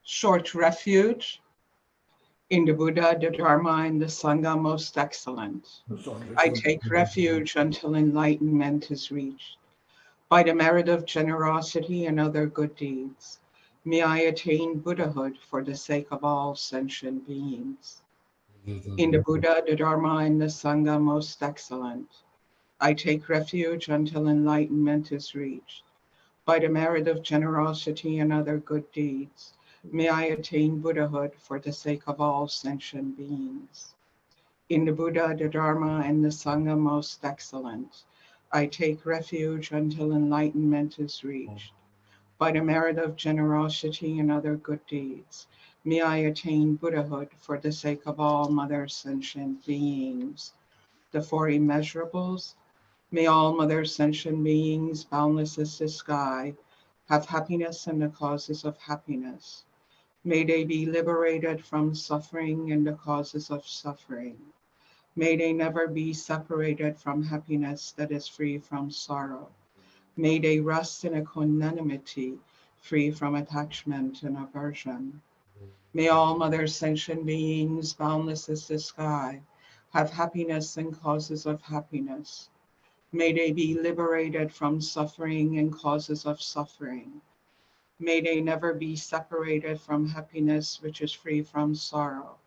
Short refuge. In the Buddha, the Dharma, and the Sangha most excellent. I take refuge until enlightenment is reached. By the merit of generosity and other good deeds, may I attain Buddhahood for the sake of all sentient beings. In the Buddha, the Dharma, and the Sangha most excellent, I take refuge until enlightenment is reached. By the merit of generosity and other good deeds, may I attain Buddhahood for the sake of all sentient beings. In the Buddha, the Dharma, and the Sangha most excellent, I take refuge until enlightenment is reached. By the merit of generosity and other good deeds, may I attain Buddhahood for the sake of all mother sentient beings. The four immeasurables. May all mother sentient beings, boundless as the sky, have happiness and the causes of happiness. May they be liberated from suffering and the causes of suffering. May they never be separated from happiness that is free from sorrow. May they rest in equanimity, free from attachment and aversion. May all mother sentient beings, boundless as the sky, have happiness and causes of happiness. May they be liberated from suffering and causes of suffering. May they never be separated from happiness which is free from sorrow.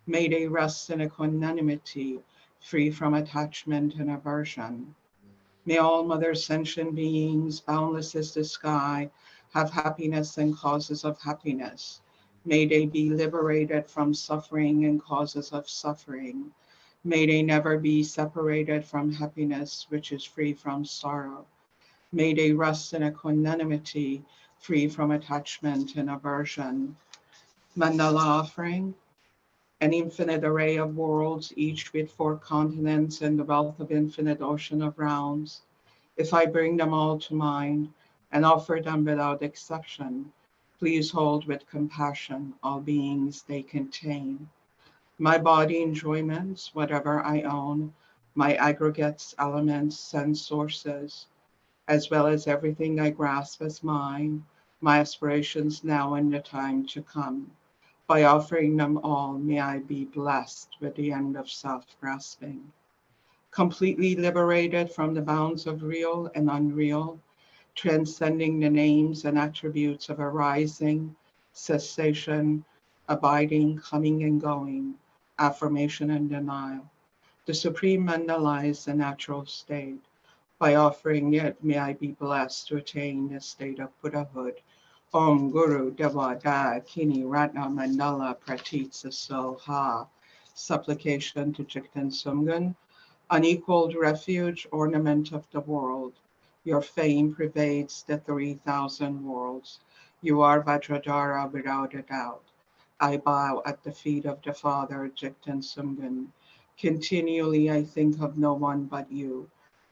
May they rest in equanimity, free from attachment and aversion. May all mother sentient beings, boundless as the sky, have happiness and causes of happiness. May they be liberated from suffering and causes of suffering. May they never be separated from happiness which is free from sorrow. May they rest in equanimity, free from attachment and aversion. Mandala offering. An infinite array of worlds, each with 4 continents and the wealth of infinite ocean of realms. If I bring them all to mind and offer them without exception, please hold with compassion all beings they contain. My body enjoyments, whatever I own, my aggregates, elements, sense sources, as well as everything I grasp as mine, my aspirations now and the time to come. By offering them all, may I be blessed with the end of self-grasping. Completely liberated from the bounds of real and unreal, transcending the names and attributes of arising, cessation, abiding, coming and going, affirmation and denial. The Supreme Mandala is the natural state. By offering it, may I be blessed to attain the state of Buddhahood. Om Guru Deva Da Kini Ratna Mandala Pratitsa Soha. Supplication to Jigten Sumgun, unequaled refuge, ornament of the world. Your fame pervades the 3,000 worlds. You are Vajradhara without a doubt. I bow at the feet of the Father, Jigten Sumgun. Continually I think of no one but you.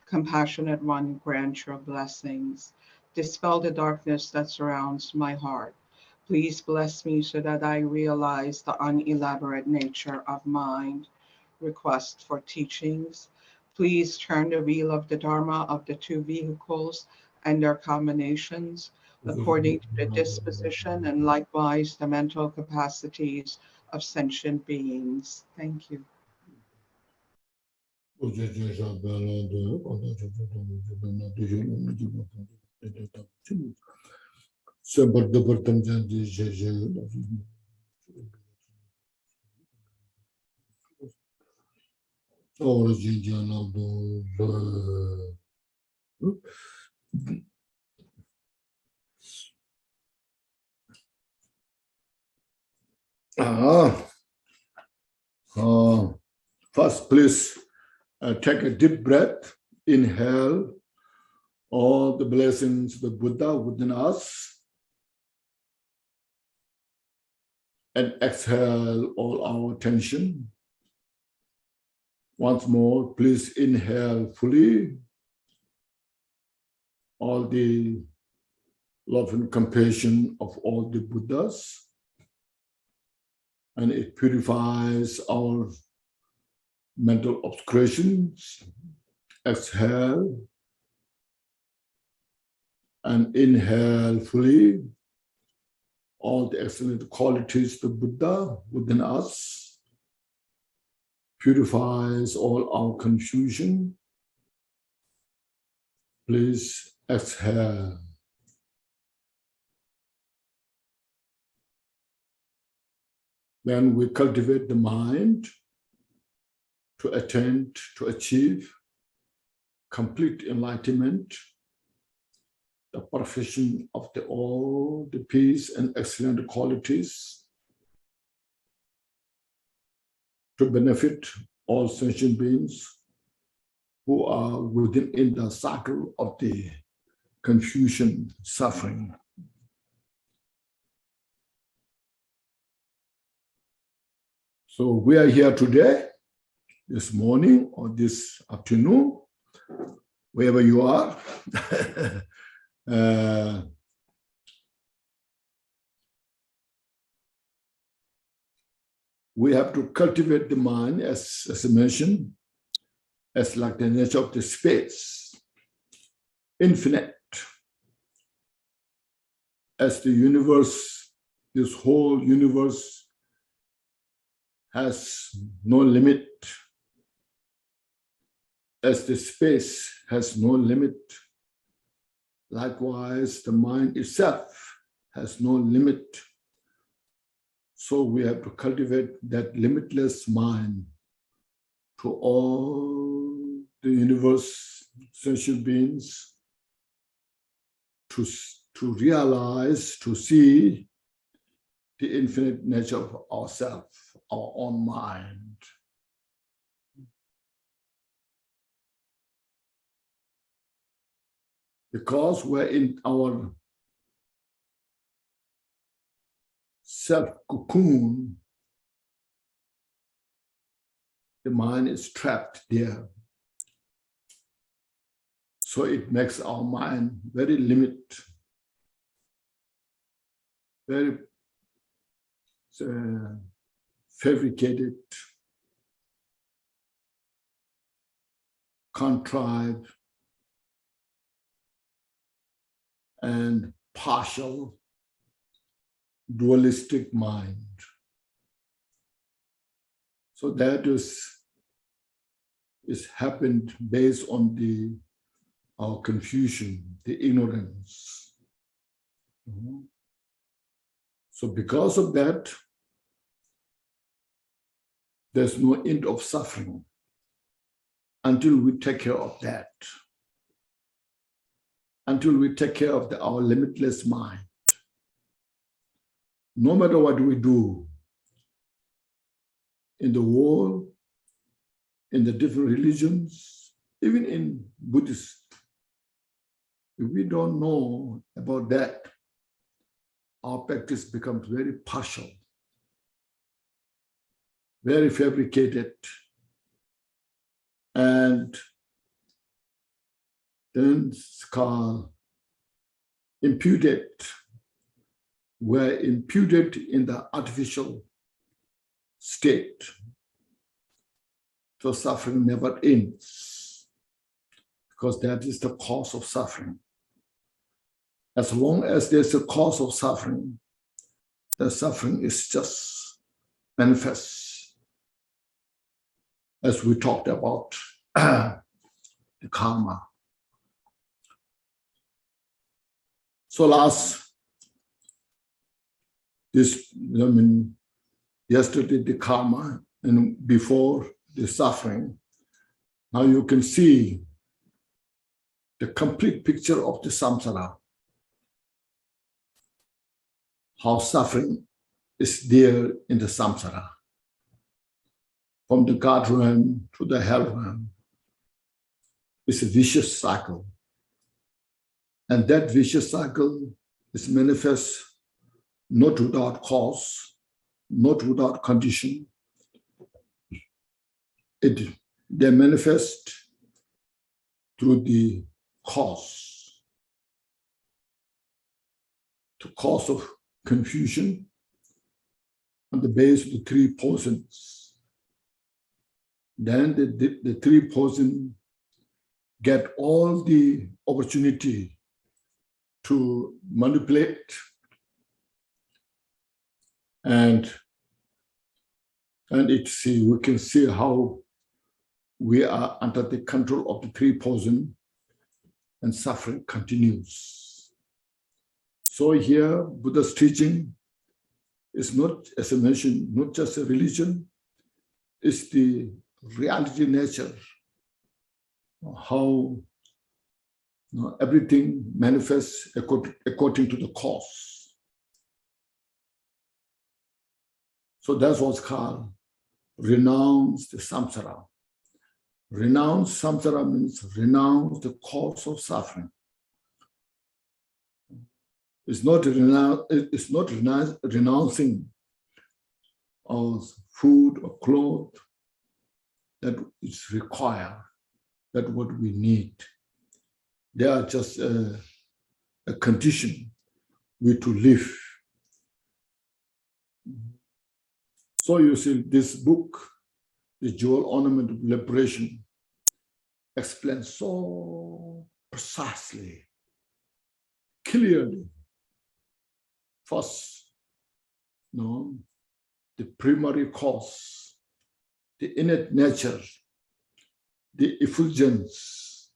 Compassionate one, grant your blessings. Dispel the darkness that surrounds my heart. Please bless me so that I realize the unelaborate nature of mind. Request for teachings. Please turn the wheel of the Dharma of the 2 vehicles and their combinations according to the disposition and likewise the mental capacities of sentient beings. Thank you. First, please take a deep breath. Inhale all the blessings of the Buddha within us. And exhale all our tension. Once more, please inhale fully all the love and compassion of all the Buddhas. And it purifies our mental obscurations. Exhale and inhale fully all the excellent qualities of the Buddha within us, purifies all our confusion. Please exhale. Then we cultivate the mind to attain, to achieve complete enlightenment, the perfection of all the peace and excellent qualities, to benefit all sentient beings who are within the cycle of the confusion, suffering. So we are here today, this morning or this afternoon, wherever you are. We have to cultivate the mind, as I mentioned, as like the nature of the space, infinite, as the universe, this whole universe has no limit, as the space has no limit. Likewise, the mind itself has no limit. So we have to cultivate that limitless mind to all the universe, sentient beings, to realize, to see the infinite nature of ourselves, our own mind. Because we're in our self-cocoon, the mind is trapped there. So it makes our mind very limited, very fabricated, contrived, and partial, dualistic mind. So that is happened based on our confusion, the ignorance. So because of that, there's no end of suffering until we take care of that. Until we take care of our limitless mind. No matter what we do in the world, in the different religions, even in Buddhism, if we don't know about that, our practice becomes very partial, very fabricated, and then it's called imputed. We're imputed in the artificial state. So suffering never ends, because that is the cause of suffering. As long as there's a cause of suffering, the suffering is just manifest. As we talked about the karma. So yesterday the karma, and before the suffering, now you can see the complete picture of the samsara. How suffering is there in the samsara. From the God realm to the hell realm. It's a vicious cycle. And that vicious cycle is manifest not without cause, not without condition. They manifest through the cause. The cause of confusion on the base of the three poisons. Then the three poisons get all the opportunity to manipulate And we can see how we are under the control of the three poison and suffering continues. So here, Buddha's teaching is not, as I mentioned, not just a religion, it's the reality nature, how everything manifests according to the cause. So that's what's called renounced samsara. Renounced samsara means renounce the cause of suffering. It's not renouncing of food or clothes that is required, that what we need. They are just a condition we to live. So you see, this book, The Jewel Ornament of Liberation, explains so precisely, clearly. First, the primary cause, the innate nature, the effulgence,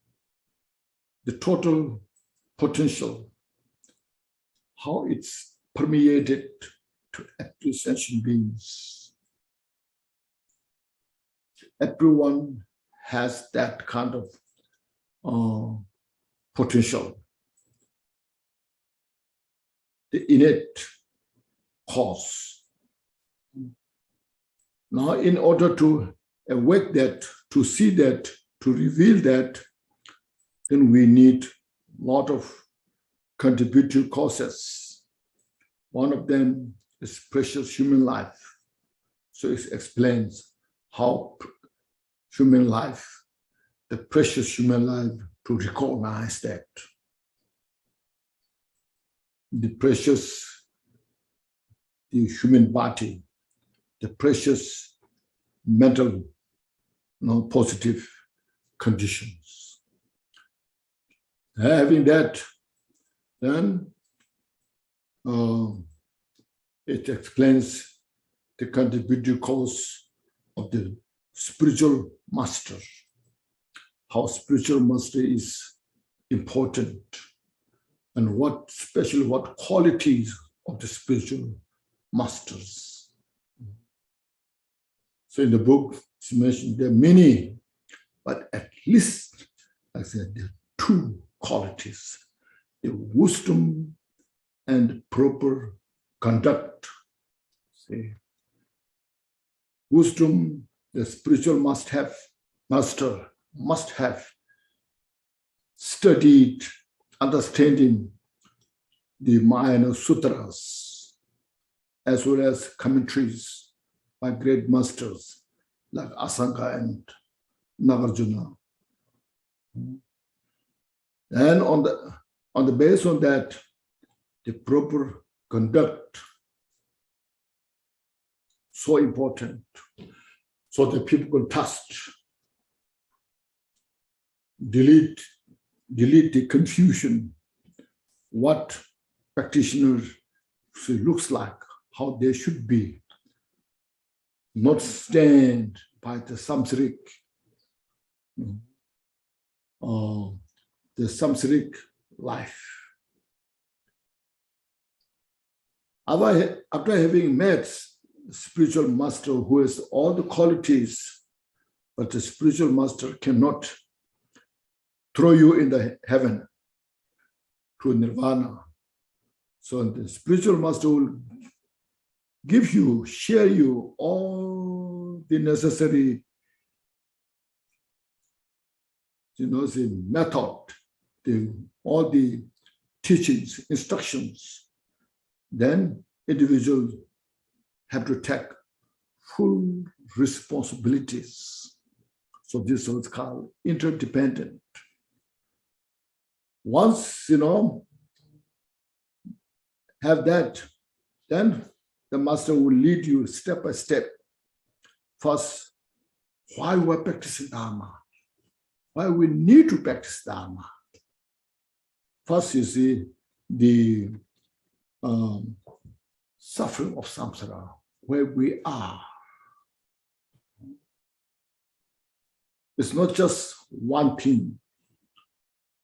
the total potential, how it's permeated to every sentient beings. Everyone has that kind of potential. The innate cause. Now, in order to awake that, to see that, to reveal that, then we need a lot of contributory causes. One of them is precious human life. So it explains how human life, the precious human life, to recognize that. The precious, the human body, the precious mental, positive conditions. Having that, then it explains the contributory cause of the spiritual master, how spiritual master is important, and especially what qualities of the spiritual masters. So in the book, it's mentioned there are many, but at least, I said, there are two qualities: the wisdom and proper conduct. See, wisdom, the spiritual master must have studied, understanding the Mahayana Sutras, as well as commentaries by great masters like Asanga and Nagarjuna. And on the basis of that, the proper conduct, so important, so that people can touch, delete the confusion, what practitioners looks like, how they should be, not stand by the samsaric, life. After having met spiritual master who has all the qualities, but the spiritual master cannot throw you in the heaven to nirvana. So the spiritual master will give you, share you all the necessary, the method, all the teachings, instructions. Then individuals have to take full responsibilities. So this is called interdependent. Once, have that, then the master will lead you step by step. First, why we're practicing Dharma, why we need to practice Dharma. First, you see, the suffering of samsara, where we are. It's not just one thing.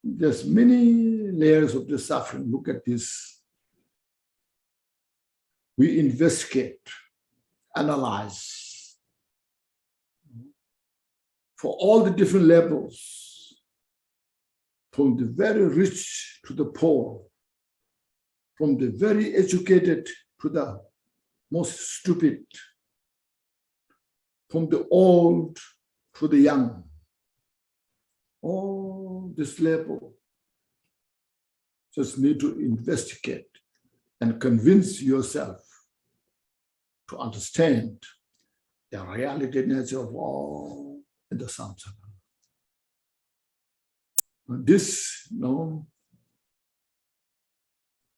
There's many layers of the suffering. Look at this. We investigate, analyze for all the different levels, from the very rich to the poor, from the very educated to the most stupid, from the old to the young. All this level just need to investigate and convince yourself to understand the reality nature of all in the samsara. This,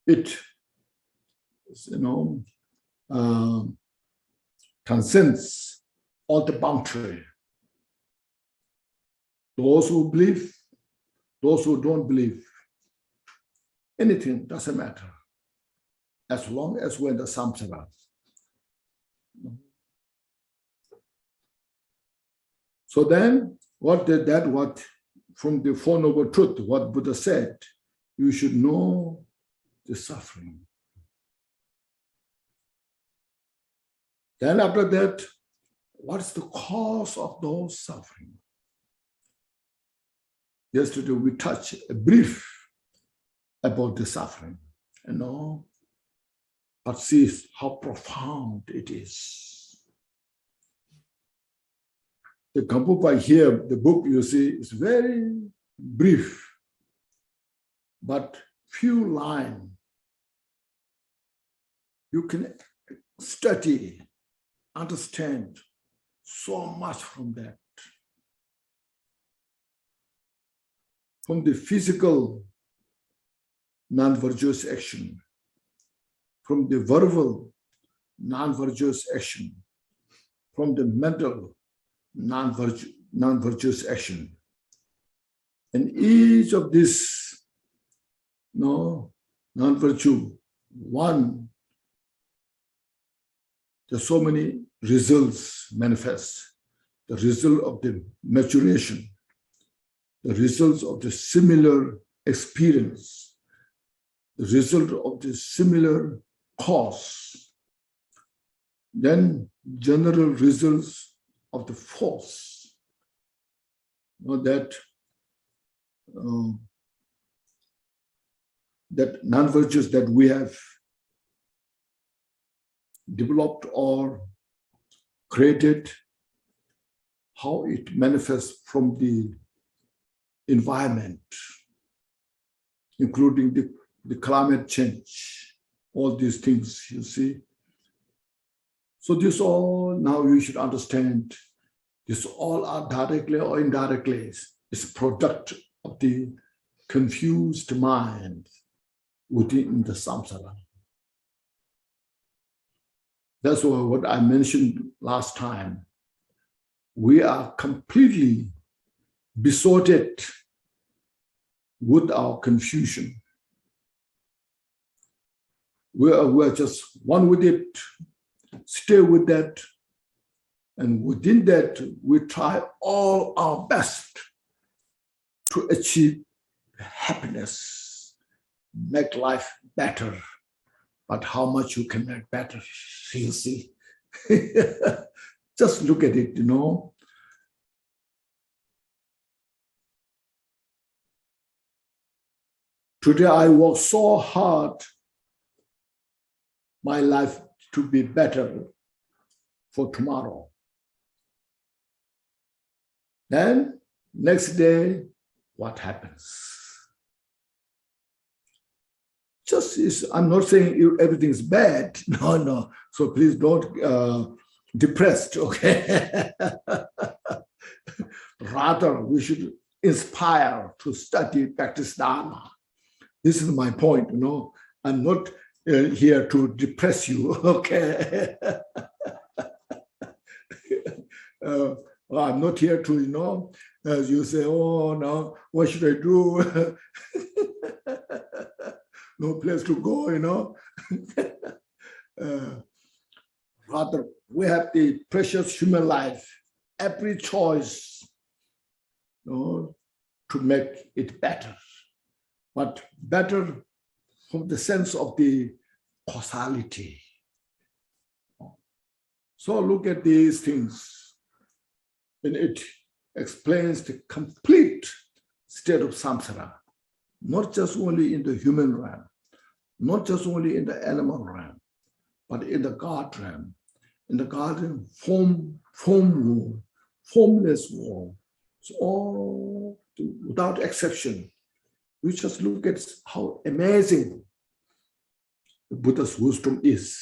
it transcends all the boundary. Those who believe, those who don't believe, anything doesn't matter, as long as we're in the samsara. So then, what from the Four Noble Truth, what Buddha said, you should know the suffering. Then after that, what is the cause of those suffering? Yesterday we touched a brief about the suffering, but see how profound it is. The Gampopa here, the book you see, is very brief, but few lines. You can study, understand so much from that. From the physical non-virtuous action, from the verbal non-virtuous action, from the mental non-virtuous action. And each of these non-virtue, one, there's so many results manifest. The result of the maturation, the results of the similar experience, the result of the similar cause, then general results of the force, that non-virtues that we have developed or created, how it manifests from the environment, including the climate change, all these things, you see. So this all, now you should understand, this all are directly or indirectly is product of the confused mind within the samsara. That's what I mentioned last time. We are completely besotted with our confusion. We are just one with it, stay with that, and within that, we try all our best to achieve happiness, make life better. But how much you can make better, you see. Just look at it, Today I work so hard, my life to be better for tomorrow. Then next day, what happens? I'm not saying everything's bad. No. So please don't depressed, okay? Rather, we should inspire to study, practice Dharma. This is my point, I'm not here to depress you, okay? I'm not here to, as you say, oh, no, what should I do? No place to go, Rather, we have the precious human life, every choice, to make it better, but better from the sense of the causality. So look at these things, and it explains the complete state of samsara, not just only in the human realm, not just only in the animal realm, but in the God realm, in the garden form world, formless world. So all, without exception, we just look at how amazing the Buddha's wisdom is.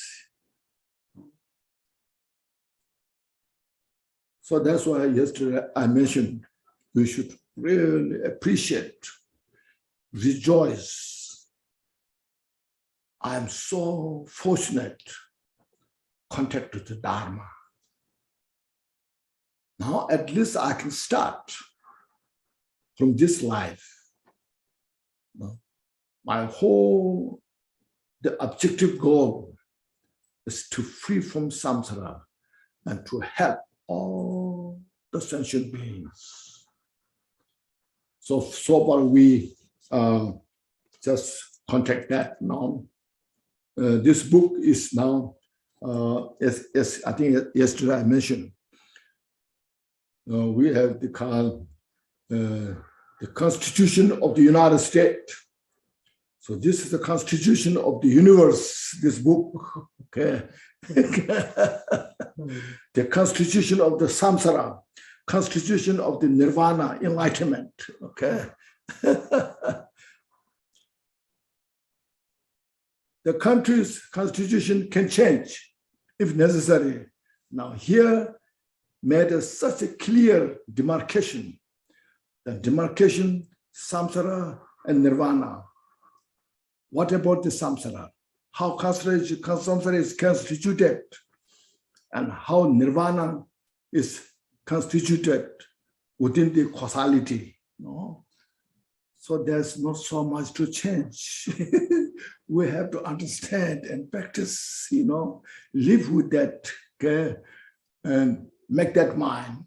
So that's why yesterday I mentioned we should really appreciate, rejoice. I am so fortunate contact with the Dharma. Now at least I can start from this life. My whole, the objective goal is to free from samsara and to help all the sentient beings. So far we just contact that now. This book is now, as I think yesterday I mentioned, we have the Constitution of the United States. So this is the Constitution of the universe, this book, okay? The Constitution of the Samsara, Constitution of the Nirvana, enlightenment, okay? The country's constitution can change if necessary. Now here made such a clear demarcation, the demarcation, samsara and nirvana. What about the samsara? How samsara is constituted and how nirvana is constituted within the causality. No? So there's not so much to change. We have to understand and practice, live with that, okay, and make that mind.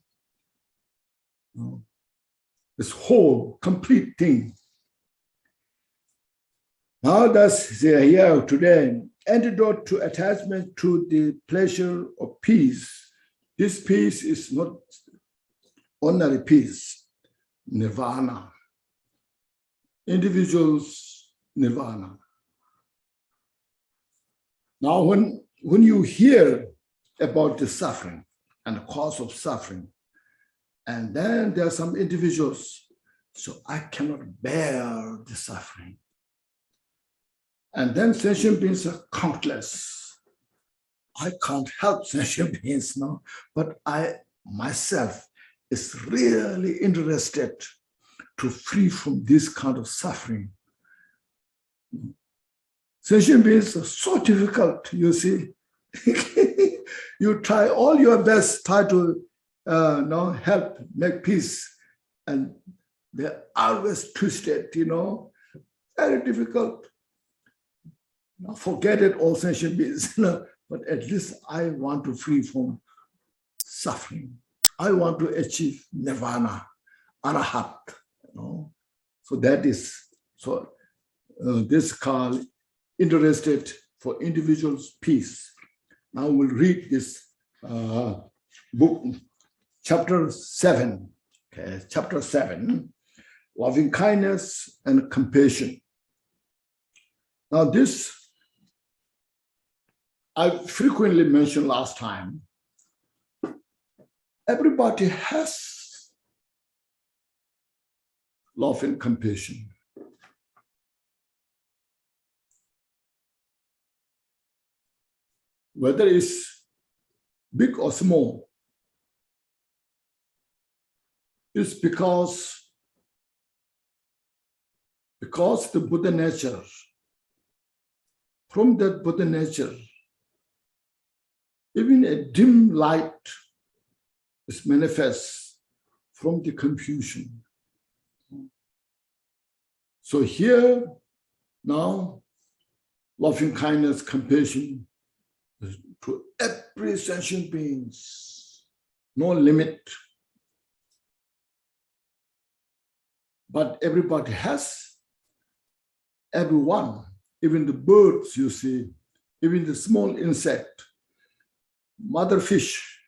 This whole, complete thing. Now that's here today. Antidote to attachment to the pleasure of peace. This peace is not ordinary peace, nirvana. Individuals, nirvana. Now, when you hear about the suffering and the cause of suffering, and then there are some individuals, so I cannot bear the suffering. And then sentient beings are countless. I can't help sentient beings now, but I myself is really interested to free from this kind of suffering. Sentient beings are so difficult, you see. You try all your best, try to help, make peace, and they're always twisted, very difficult. Now, forget it, all sentient beings, but at least I want to free from suffering. I want to achieve nirvana, arahat, So that is, this called interested for individuals' peace. Now we'll read this book, chapter 7. Okay, chapter 7, loving kindness and compassion. Now this, I frequently mentioned last time, everybody has love and compassion. Whether it's big or small, it's because the Buddha nature, from that Buddha nature, even a dim light is manifest from the confusion. So here, now, loving kindness, compassion, to every sentient beings, no limit. But everybody has, everyone, even the birds you see, even the small insect, mother fish,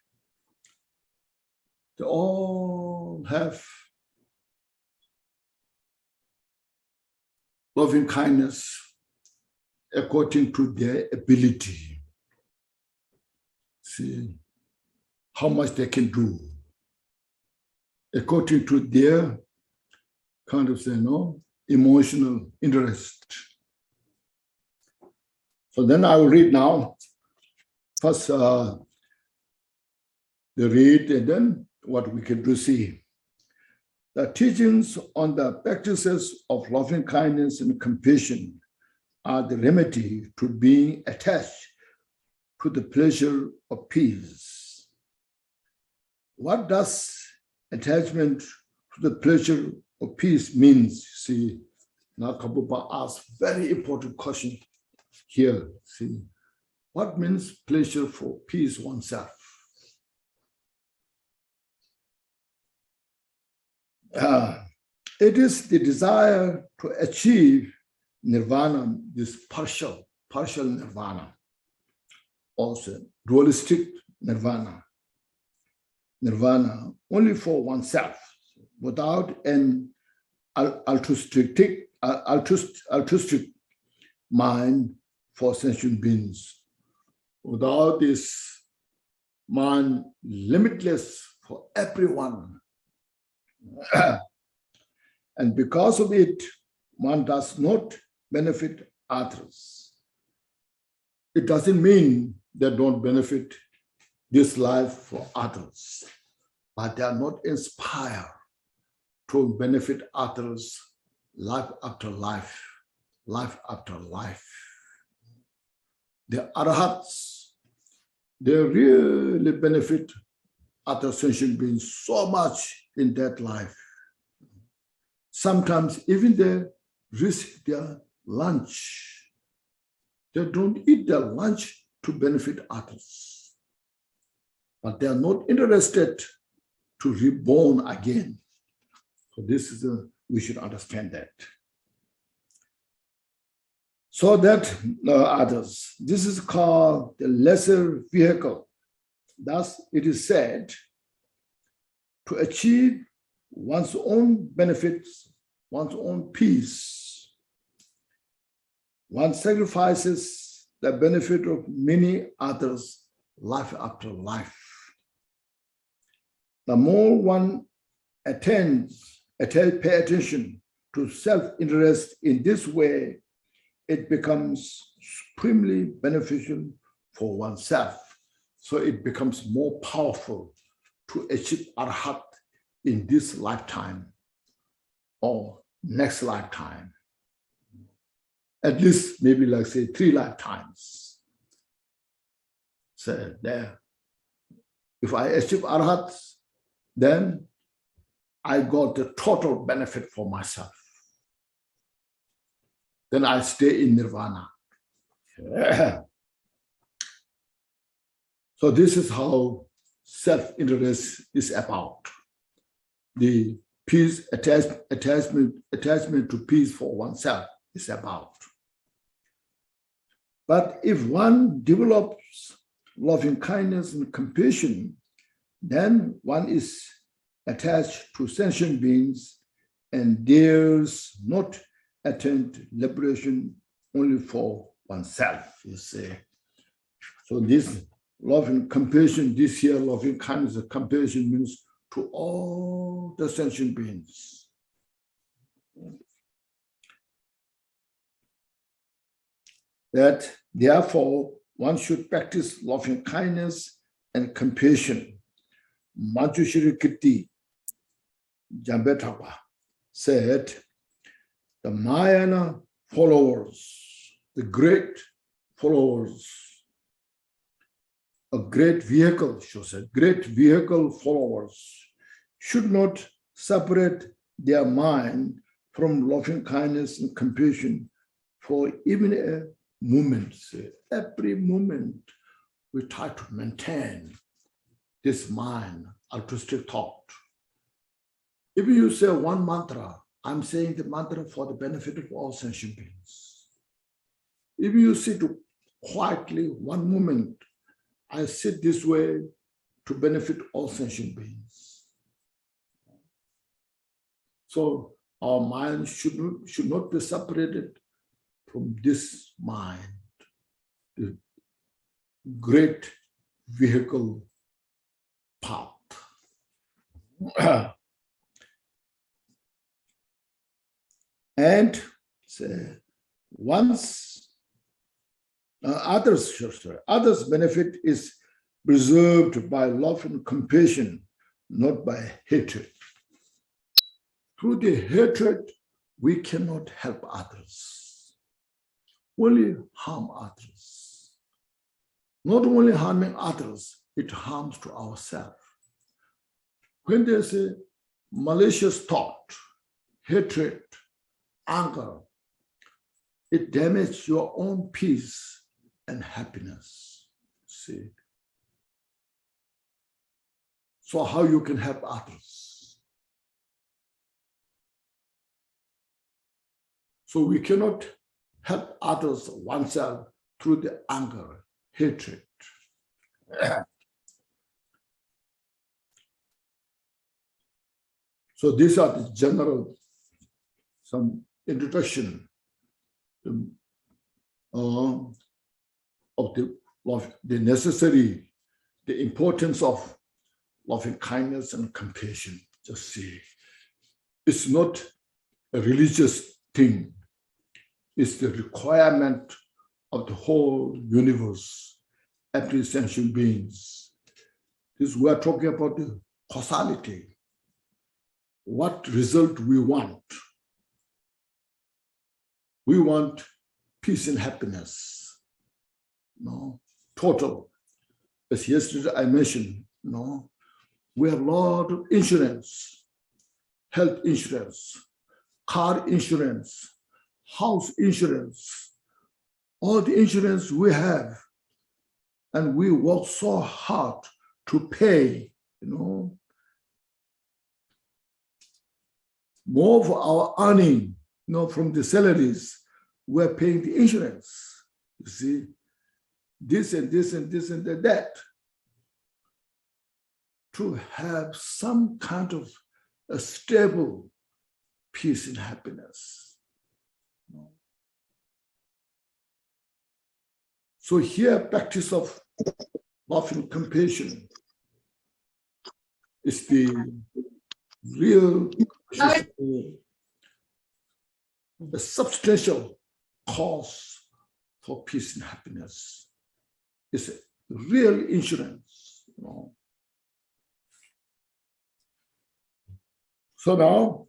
they all have loving kindness according to their ability. See how much they can do according to their kind of emotional interest. So then I will read now. First, the read and then what we can do see. The teachings on the practices of loving kindness and compassion are the remedy to being attached to the pleasure of peace. What does attachment to the pleasure of peace means? See, now Gampopa asks very important question here. See, what means pleasure for peace oneself? It is the desire to achieve nirvana, this partial nirvana, also dualistic nirvana only for oneself, without an altruistic mind for sentient beings, without this mind limitless for everyone. And because of it, one does not benefit others. It doesn't mean they don't benefit this life for others, but they are not inspired to benefit others life after life, life after life. The arhats, they really benefit other sentient beings so much in that life. Sometimes even they risk their lunch. They don't eat their lunch to benefit others. But they are not interested to reborn again. So this is we should understand that. So that others, this is called the lesser vehicle. Thus it is said, to achieve one's own benefits, one's own peace, one sacrifices the benefit of many others life after life. The more one pay attention to self-interest in this way, it becomes supremely beneficial for oneself. So it becomes more powerful to achieve arhat in this lifetime or next lifetime. At least maybe like say 3 lifetimes. So there, if I achieve arhat, then I got the total benefit for myself. Then I stay in nirvana. So this is how self-interest is about. The peace, attachment to peace for oneself is about. But if one develops loving kindness and compassion, then one is attached to sentient beings and dares not attain liberation only for oneself, you see. So this loving compassion, this here loving kindness and compassion means to all the sentient beings. That therefore one should practice loving kindness and compassion. Manjushri Kirti Gampopa said, the Mahayana followers, the great followers, a great vehicle, she said, great vehicle followers should not separate their mind from loving kindness and compassion for even a moment. Every moment, we try to maintain this mind, altruistic thought. If you say one mantra, I'm saying the mantra for the benefit of all sentient beings. If you sit quietly one moment, I sit this way to benefit all sentient beings. So our mind should not be separated from this mind, the great vehicle path. And once others' benefit is preserved by love and compassion, not by hatred. Through the hatred, we cannot help others, only harm others. Not only harming others, it harms to ourselves. When there's a malicious thought, hatred, anger, it damages your own peace and happiness. See? So how you can help others? So we cannot help others oneself through the anger, hatred. So these are the general, some introduction of the love, the necessary, the importance of loving kindness and compassion. Just see, it's not a religious thing. It's the requirement of the whole universe, every sentient beings. This we are talking about the causality. What result we want? We want peace and happiness. No, total. As yesterday I mentioned, no, we have a lot of insurance, health insurance, car insurance, house insurance, all the insurance we have, and we work so hard to pay, more for our earning, from the salaries, we're paying the insurance. You see, this and this and this and that, to have some kind of a stable peace and happiness. So here, practice of love and compassion is the real, the substantial cause for peace and happiness. It's a real insurance. So now,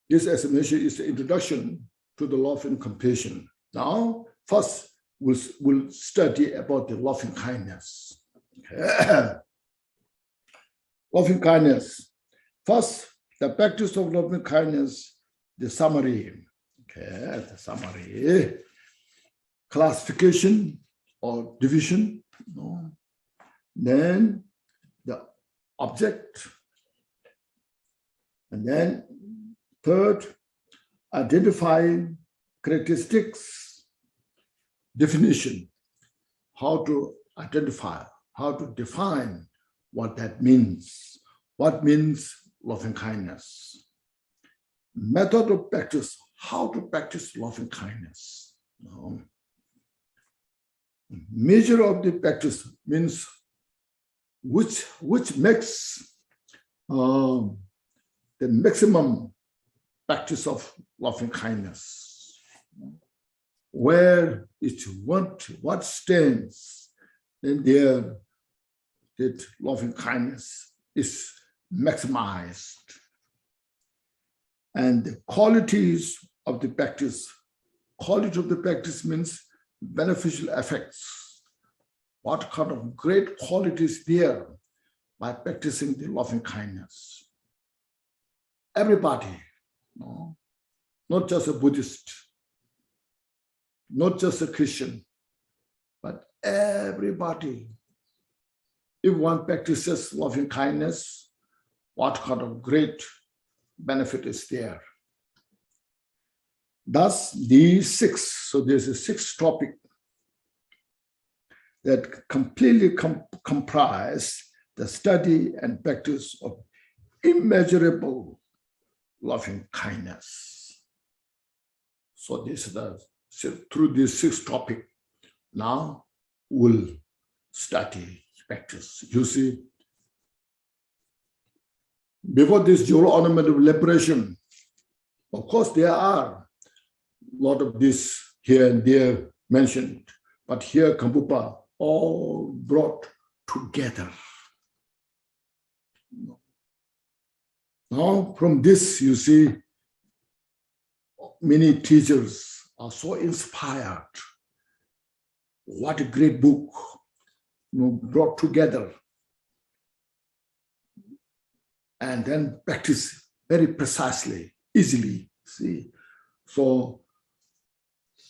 this, as I mentioned, is the introduction to the love and compassion. Now, first, we'll study about the loving kindness. Loving kindness. First, the practice of loving kindness, the summary. The summary. Classification or division. Then the object. And then third, identifying characteristics, definition, how to identify, how to define what that means. What means loving kindness? Method of practice, how to practice loving kindness. Measure of the practice means which makes the maximum practice of loving kindness. Where it what stands, then there that loving kindness is maximized. And the qualities of the practice, quality of the practice means beneficial effects. What kind of great qualities there by practicing the loving kindness? Everybody, not just a Buddhist, not just a Christian, everybody. If one practices loving kindness, what kind of great benefit is there? Thus, these six, so there's a sixth topic that completely comprise the study and practice of immeasurable loving kindness. So this is through this sixth topic, now we'll study, practice. You see, before this jewel ornament of liberation, of course there are a lot of this here and there mentioned, but here Gampopa all brought together. Now from this, you see, many teachers are so inspired. What a great book, brought together and then practice very precisely, easily, see. So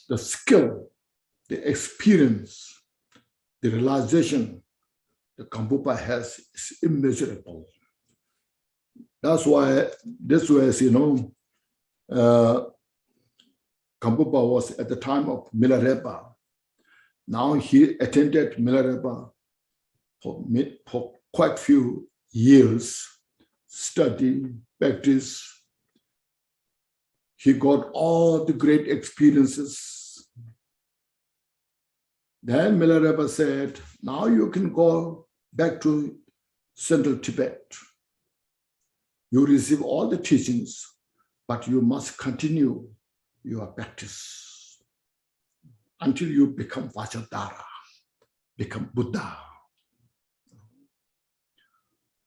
the skill, the experience, the realization the Gampopa has is immeasurable. That's why this was, Gampopa was at the time of Milarepa. Now he attended Milarepa for quite few years, study, practice. He got all the great experiences. Then Milarepa said, now you can go back to Central Tibet. You receive all the teachings, but you must continue your practice until you become Vajradhara, become Buddha.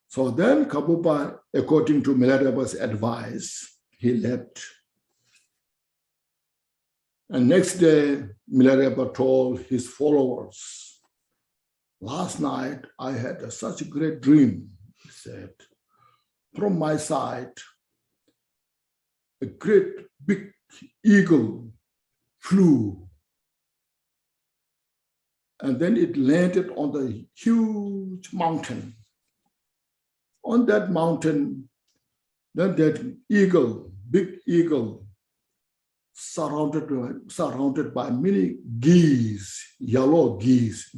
So then Gampopa, according to Milarepa's advice, he left. And next day, Milarepa told his followers, last night I had such a great dream, he said. From my side, a great big eagle flew, and then it landed on the huge mountain. On that mountain, then that eagle, big eagle, surrounded by many geese, yellow geese.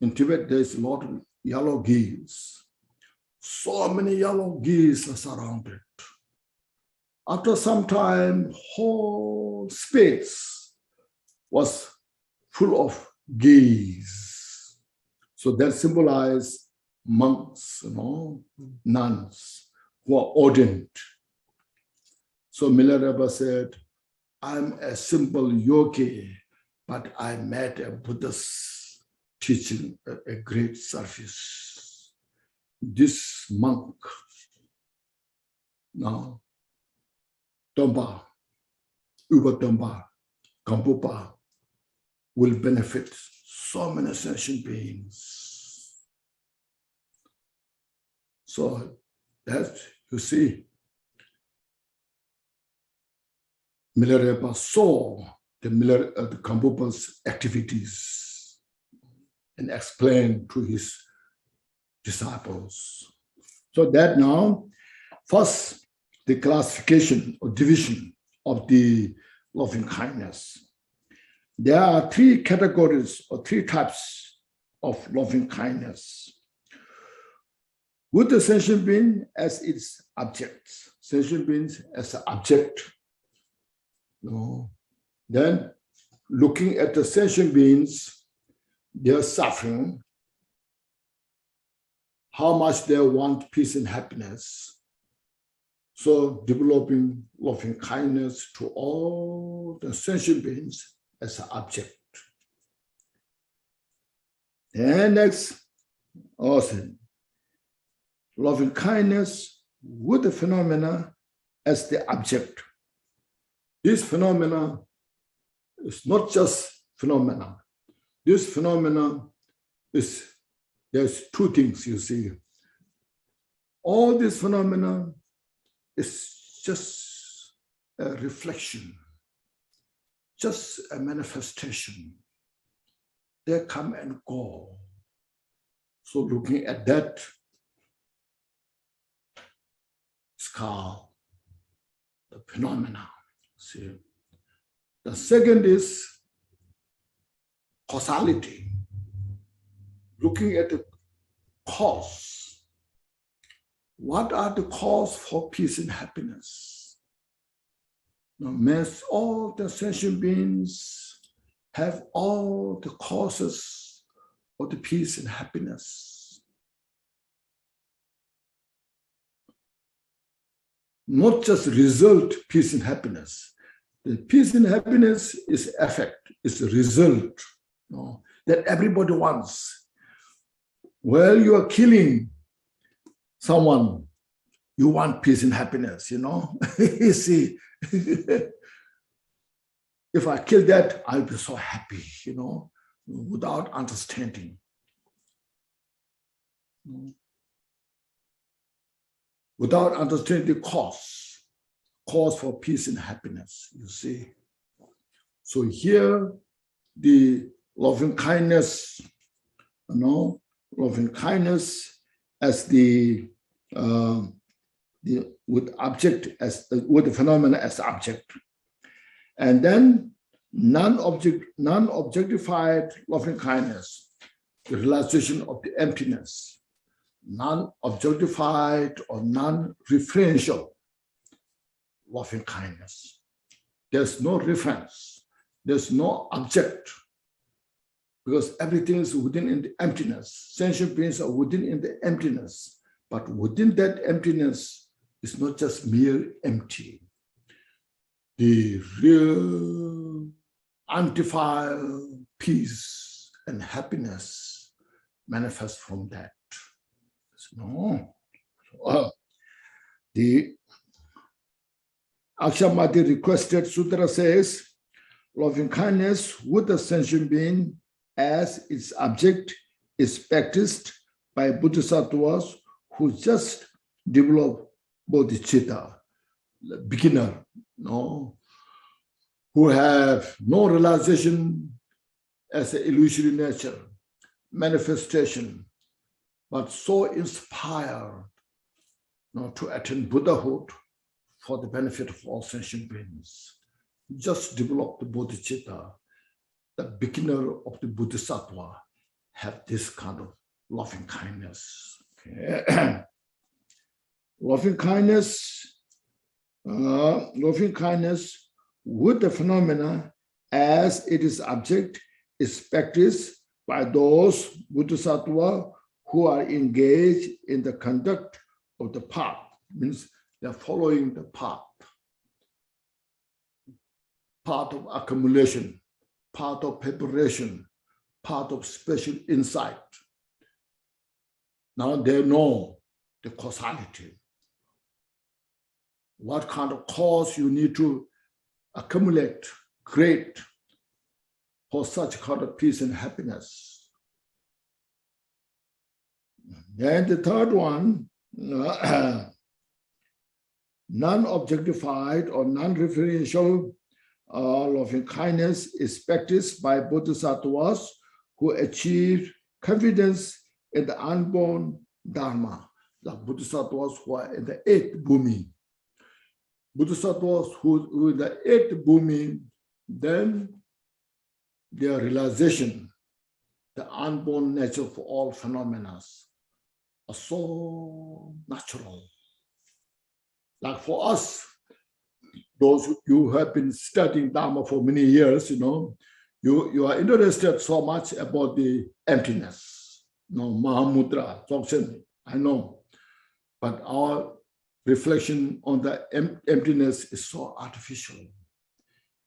In Tibet, there's a lot of yellow geese. So many yellow geese are surrounded. After some time, whole space was full of geese. So that symbolized monks, nuns who are ordained. So Milarepa said, I'm a simple yogi, but I met a Buddha's teaching a great service. This monk, now, Tompa, Uba Tompa, Gampopa, will benefit so many sentient beings. So that, you see, Milarepa saw the Gampopa's activities and explained to his disciples. So that now, first, the classification or division of the loving kindness. There are three categories or three types of loving kindness. With the sentient being as its object, sentient beings as an object. Then looking at the sentient beings, their suffering, how much they want peace and happiness. So developing loving kindness to all the sentient beings as an object. And next, also, loving kindness with the phenomena as the object. This phenomena is not just phenomena. This phenomena is, there's two things you see. All this phenomena is just a reflection, just a manifestation they come and go. So looking at that, it's called the phenomena. See, the second is causality. Looking at the cause. What are the cause for peace and happiness? Now, all the sentient beings have all the causes of the peace and happiness. Not just result peace and happiness. The peace and happiness is effect, is a result, that everybody wants. Well, you are killing someone, you want peace and happiness, You see, if I kill that, I'll be so happy, without understanding. Without understanding the cause for peace and happiness, you see. So here, the loving kindness, loving kindness as with the phenomena as object, and then non-objectified loving kindness, the realization of the emptiness, non-objectified or non-referential loving kindness. There's no reference, there's no object, because everything is within in the emptiness. Sentient beings are within in the emptiness, but within that emptiness is not just mere empty. The real undefiled peace and happiness manifest from that. The Akshamati requested sutra says, loving kindness with the sentient being as its object is practiced by bodhisattvas who just develop bodhicitta, the beginner, who have no realization as an illusory nature, manifestation, but so inspired to attain Buddhahood for the benefit of all sentient beings. Just develop the bodhicitta. The beginner of the bodhisattva have this kind of loving kindness. Okay. Loving kindness with the phenomena as it is object is practiced by those bodhisattvas who are engaged in the conduct of the path, means they're following the path of accumulation, path of preparation, path of special insight. Now they know the causality. What kind of cause you need to accumulate, create for such kind of peace and happiness. Then the third one, non-objectified or non-referential loving kindness is practiced by bodhisattvas who achieve confidence in the unborn dharma, the bodhisattvas who are in the eighth bhumi. Bodhisattvas who in the eighth bhumi, then their realization, the unborn nature of all phenomena, are so natural. Like for us, those who have been studying Dharma for many years, you are interested so much about the emptiness. Mahamudra, Dzogchen, I know. But our reflection on the emptiness is so artificial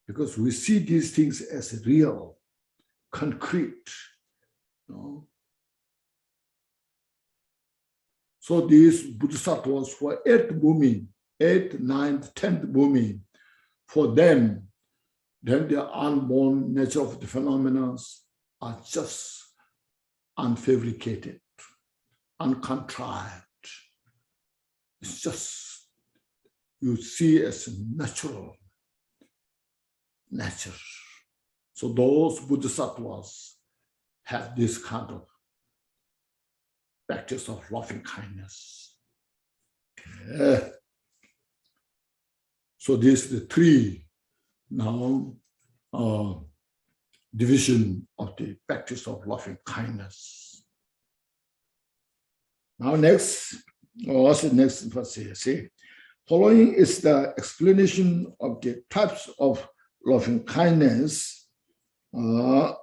because we see these things as real, concrete. So these bodhisattvas for eighth bhumi, 8th, 9th, 10th bhumi, for them, then the unborn nature of the phenomena are just unfabricated, uncontrived. It's just, you see as natural nature. So those bodhisattvas have this kind of practice of loving kindness. Okay. So these are the three now division of the practice of loving kindness. Now next, what's the next verse here? See, following is the explanation of the types of loving kindness. The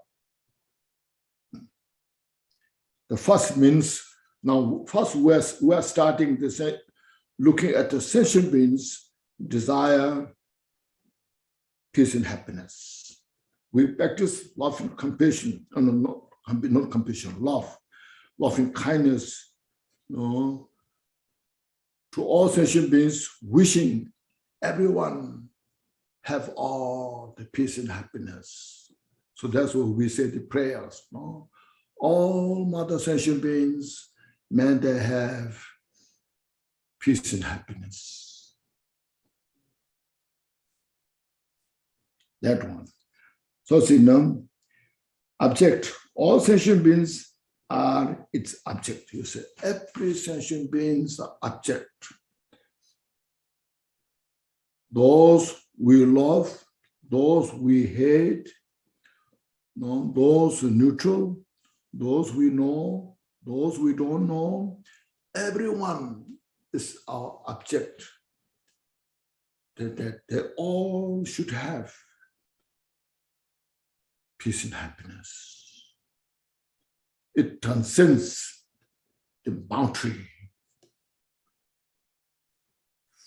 first means, now first we're starting to looking at the sentient beings, desire, peace and happiness. We practice love and compassion, not compassion, love, loving kindness, to all sentient beings, wishing everyone have all the peace and happiness. So that's what we say the prayers. All mother sentient beings, may they have peace and happiness. That one. So see, object. All sentient beings are its object. You say every sentient beings are object. Those we love, those we hate, those neutral, those we know, those we don't know, everyone is our object. That they all should have peace and happiness. It transcends the boundary,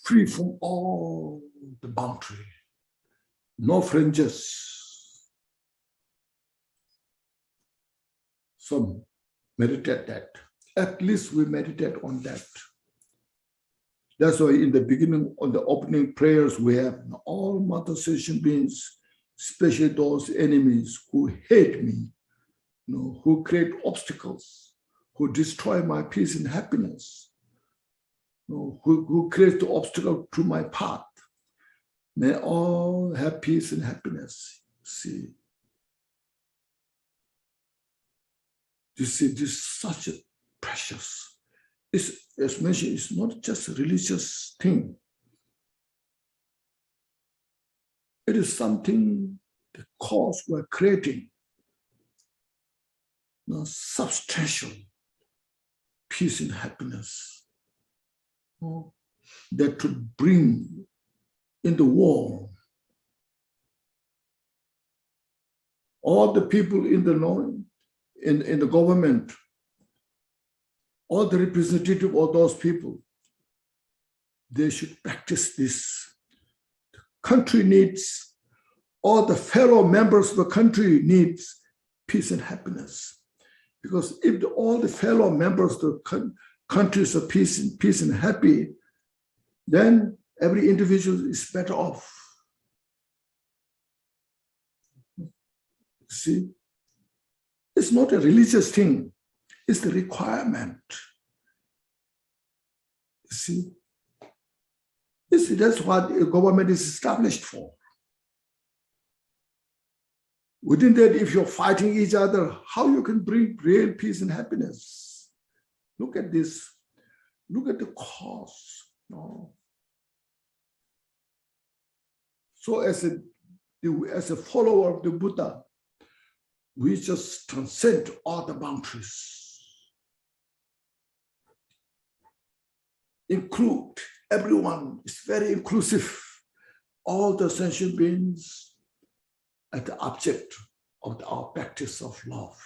free from all the boundary, no fringes. So meditate that. At least we meditate on that. That's why in the beginning, on the opening prayers, we have all mother sentient beings, especially those enemies who hate me, who create obstacles, who destroy my peace and happiness, who create the obstacle to my path. May all have peace and happiness. See, this is such a precious. As mentioned, it's not just a religious thing. It is something, the cause we're creating, substantial peace and happiness that to bring in the world. All the people in the government, all the representative of those people, they should practice this. The country needs, all the fellow members of the country needs peace and happiness. Because if all the fellow members of the countries are peace and happy, then every individual is better off. See, it's not a religious thing. It's the requirement. See, that's what a government is established for. Within that, if you're fighting each other, how you can bring real peace and happiness? Look at this. Look at the cause. So as a follower of the Buddha, we just transcend all the boundaries. Include everyone, it's very inclusive. All the sentient beings are the object of our practice of love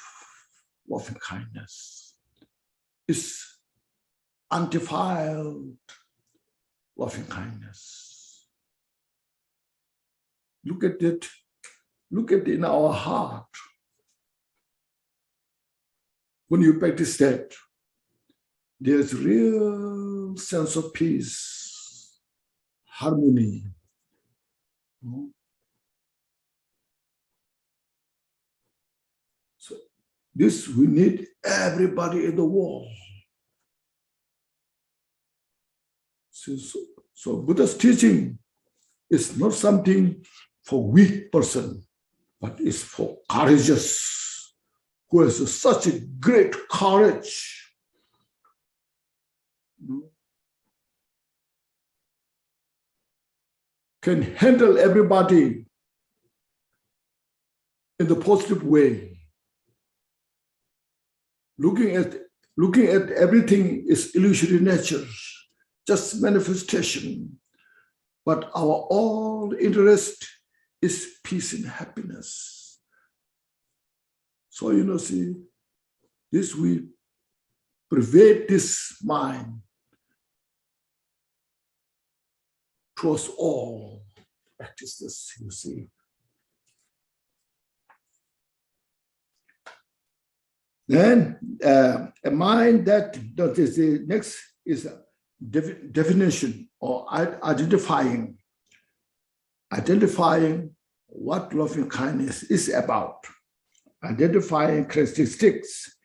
and kindness. It's undefiled loving kindness. Look at it in our heart. When you practice that, there's real sense of peace, harmony. So this we need everybody in the world. So Buddha's teaching is not something for weak person, but it's for courageous, who has such a great courage, can handle everybody in the positive way. Looking at everything is illusory nature, just manifestation. But our all interest is peace and happiness. So, see, this we pervade this mind to us all. Practice this, you see. Then a mind that is the next is a definition or identifying what loving kindness is about. Identifying characteristics,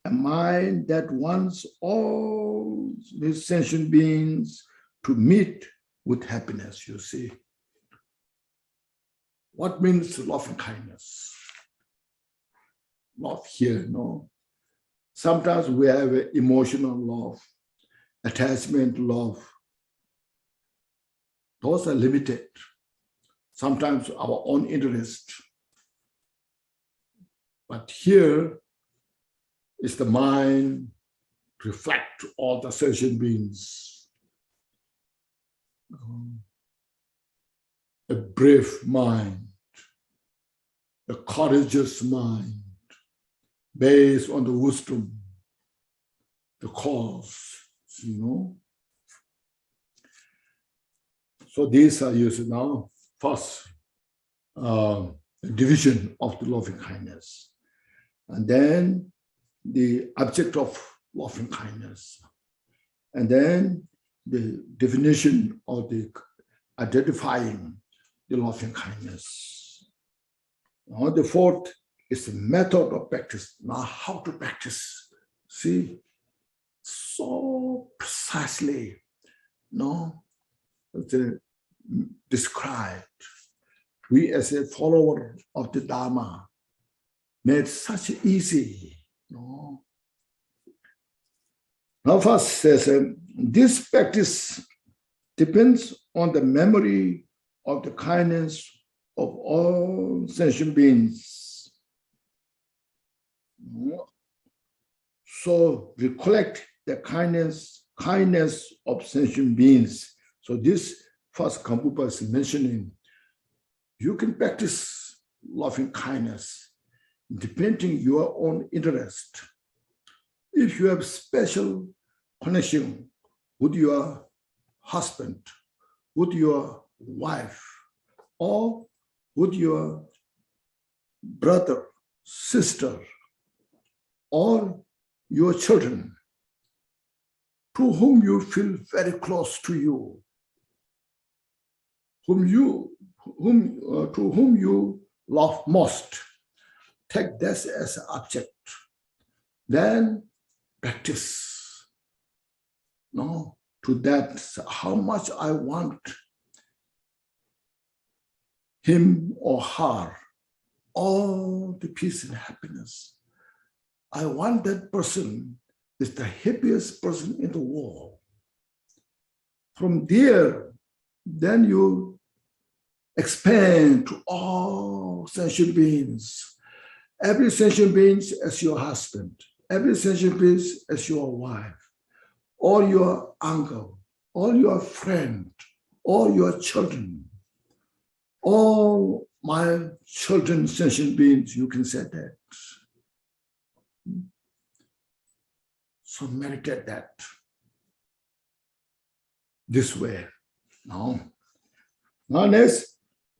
a mind that wants all the sentient beings to meet with happiness, you see. What means loving kindness? Love here, no? Sometimes we have emotional love, attachment love. Those are limited. Sometimes our own interest. But here is the mind reflect all the sentient beings. A brave mind, a courageous mind, based on the wisdom, the cause, So these are used now. First, division of the loving kindness. And then the object of loving kindness. And then the definition of the identifying the loving kindness. Now the fourth is the method of practice. Now how to practice. See, so precisely, described. We as a follower of the Dharma made such easy. Now first says, this practice depends on the memory of the kindness of all sentient beings. So recollect the kindness of sentient beings. So this first Gampopa is mentioning, you can practice loving kindness depending your own interest. If you have special connection with your husband, with your wife, or with your brother, sister, or your children, to whom you feel very close to you, to whom you love most, take this as an object. Then practice. To that, how much I want him or her, all the peace and happiness. I want that person is the happiest person in the world. From there, then you expand to all sentient beings. Every sentient being as your husband, every sentient being as your wife, or your uncle, or your friend, or your children. All my children, sentient beings, you can say that. So meditate that this way. Now next,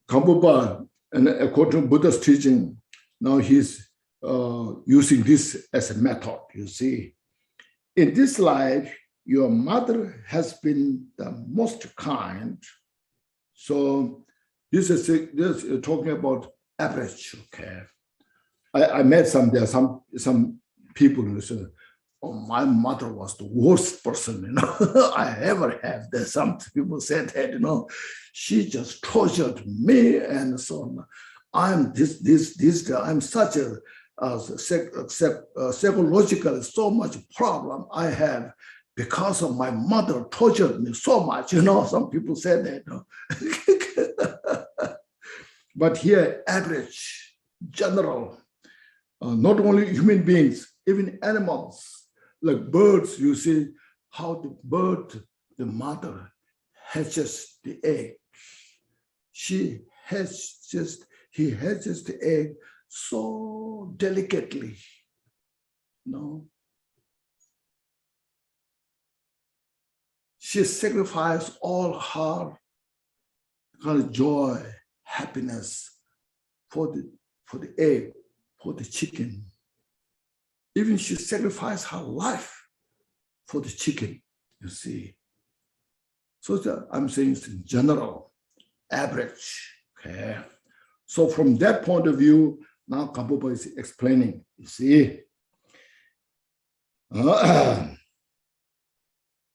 Gampopa, and according to Buddha's teaching, now he's using this as a method, you see. In this life, your mother has been the most kind. So this is talking about average, okay? I met there are some people who said, oh, my mother was the worst person, I ever had. There's some people said that, she just tortured me and so on. I'm I'm such a psychological, so much problem I have because of my mother tortured me so much. Some people say that. But here, average, general, not only human beings, even animals, like birds, you see how the bird, the mother, hatches the egg. He hatches the egg so delicately. She sacrificed all her joy, happiness for the egg, for the chicken. Even she sacrificed her life for the chicken, you see. So I'm saying it's in general, average. Okay. So from that point of view, now Gampopa is explaining, you see.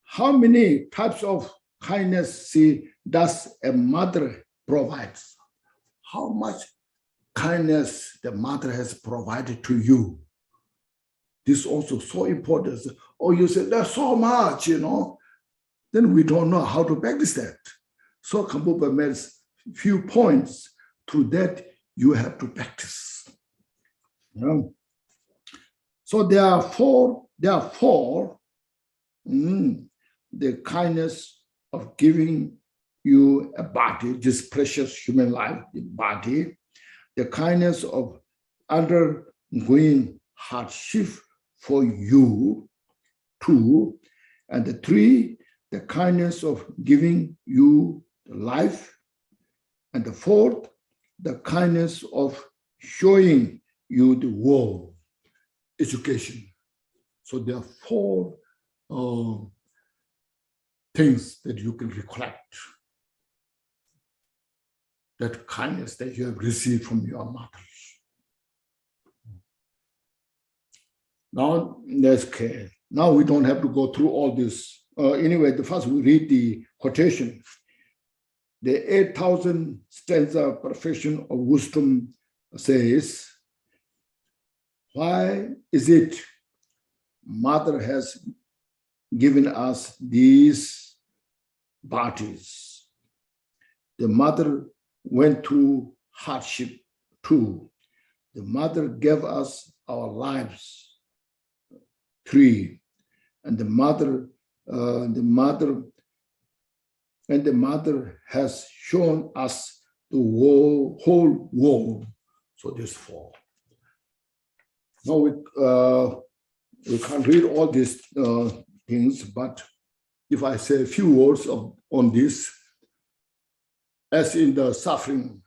How many types of kindness does a mother provide? How much kindness the mother has provided to you? This is also so important. Oh, you say, there's so much, Then we don't know how to practice that. So Gampopa makes a few points. Through that, you have to practice. So therefore, the kindness of giving you a body, this precious human life, the body, the kindness of undergoing hardship for you, 2, and the 3, the kindness of giving you life, and the 4th, the kindness of showing you the world, education. So there are 4 things that you can recollect, that kindness that you have received from your mothers. Now, let's care. Now we don't have to go through all this. Anyway, first we read the quotation. The 8,000 stanza perfection of wisdom says, why is it Mother has given us these bodies? The mother went through hardship too. The mother gave us our lives, 3, and the mother has shown us the whole world. So this 4. Now we can't read all these things, but if I say a few words on this, as in the suffering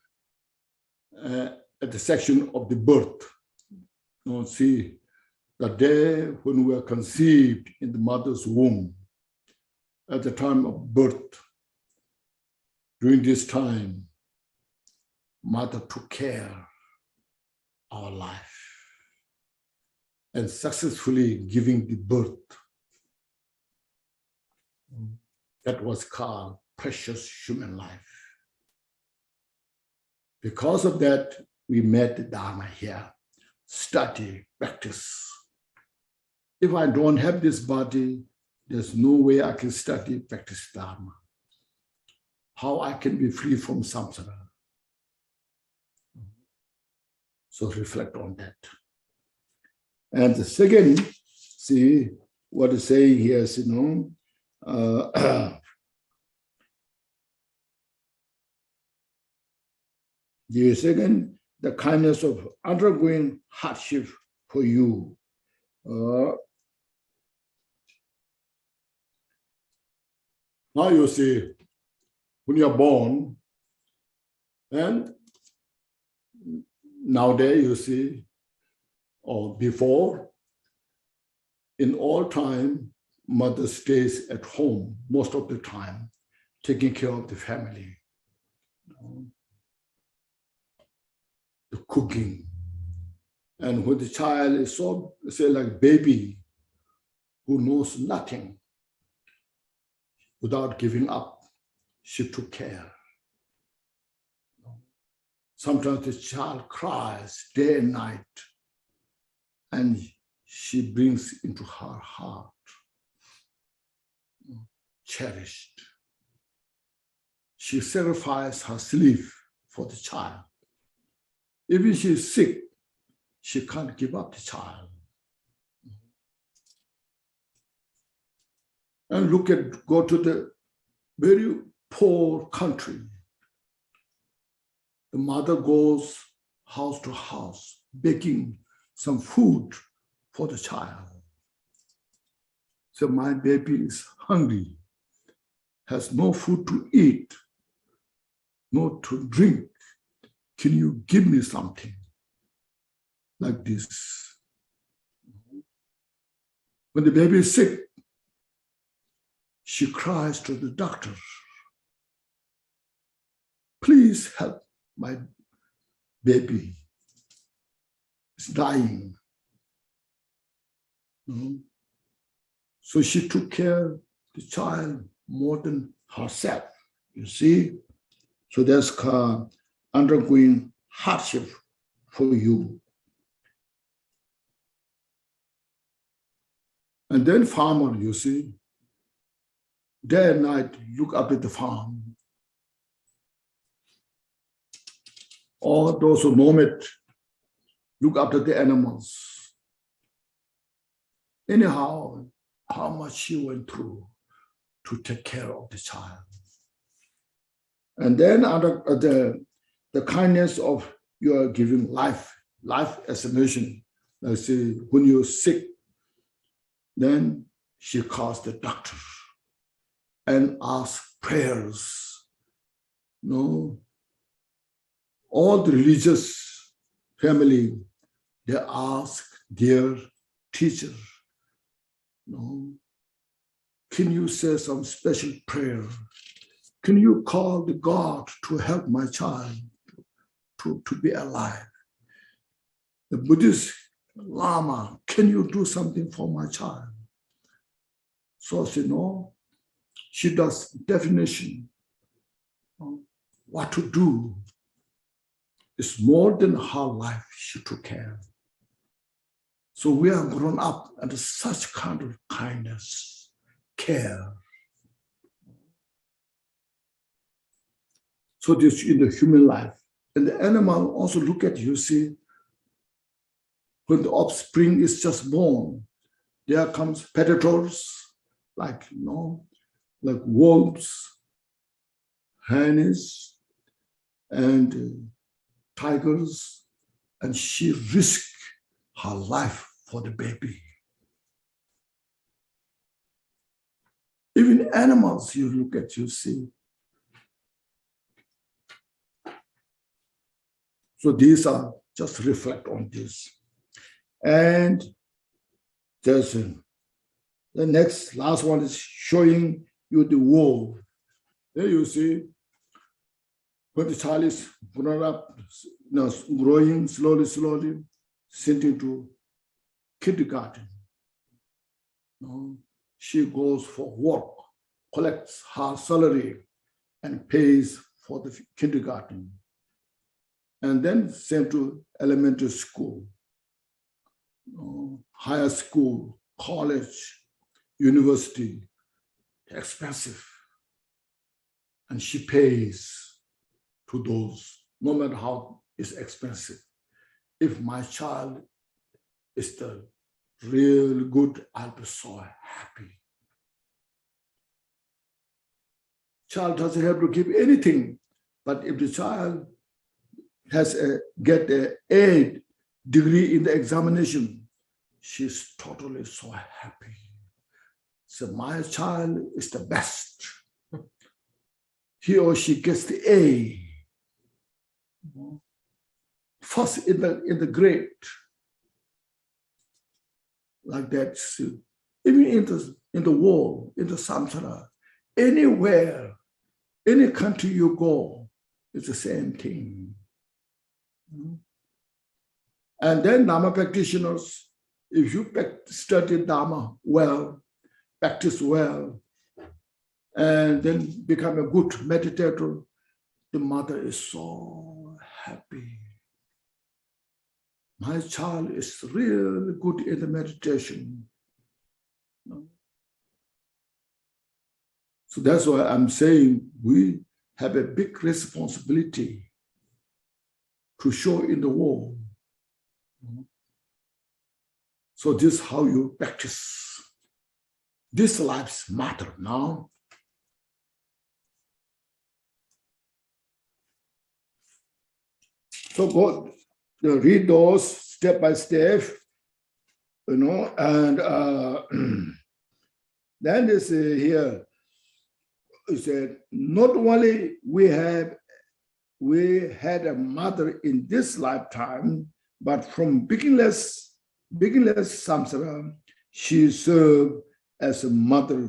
at the section of the birth, see, the day when we are conceived in the mother's womb, at the time of birth, during this time, Mother took care of our life and successfully giving the birth. That was called precious human life. Because of that, we met the Dharma here, study, practice. If I don't have this body, there's no way I can study, practice Dharma. How I can be free from samsara. So reflect on that. And the second, see what it's saying here is, the second, the kindness of undergoing hardship for you. Now you see, when you're born, and nowadays you see, or before, in all time, mother stays at home most of the time, taking care of the family. The cooking. And when the child is so, say like baby, who knows nothing, without giving up, she took care. Sometimes the child cries day and night. and she brings into her heart, cherished. She sacrifices her sleep for the child. Even she is sick, she can't give up the child. And go to the very poor country. The mother goes house to house, baking some food for the child. So my baby is hungry, has no food to eat, no to drink. Can you give me something like this? When the baby is sick, she cries to the doctor, please help my baby. It's dying. So she took care of the child more than herself, you see. So that's undergoing hardship for you. And then farmer, you see, day and night, look up at the farm. All those who know it, look after the animals. Anyhow, how much she went through to take care of the child. And then under the kindness of your giving life as a mission, like say, when you're sick, then she calls the doctor and asks prayers. All the religious family, they ask their teacher, can you say some special prayer? Can you call the God to help my child to be alive? The Buddhist Lama, can you do something for my child? So she does definition what to do. It's more than her life she took care. So we are grown up under such kind of kindness, care. So this in the human life. And the animal also look at you, see, when the offspring is just born, there comes predators like wolves, hyenas, and tigers, and she risked her life for the baby. Even animals you look at, you see. So these are just reflect on this. And there's the last one is showing you the world. There you see, when the child is grown up, growing slowly, sent into kindergarten. She goes for work, collects her salary, and pays for the kindergarten. And then sent to elementary school, higher school, college, university, expensive. And she pays to those, no matter how it's expensive. If my child is the real good, I'll be so happy. Child doesn't have to give anything, but if the child has get an A degree in the examination, she's totally so happy. So my child is the best. He or she gets the A. First in the grade. Like that. Even in the world, in the samsara, anywhere, any country you go, it's the same thing. And then Dharma practitioners, if you study Dharma well, practice well, and then become a good meditator, the mother is so happy. my child is really good in the meditation. So that's why I'm saying we have a big responsibility to show in the world. So this is how you practice. These lives matter now. So go read those step by step, and then they say here, it said, not only we had a mother in this lifetime, but from beginningless samsara, she served as a mother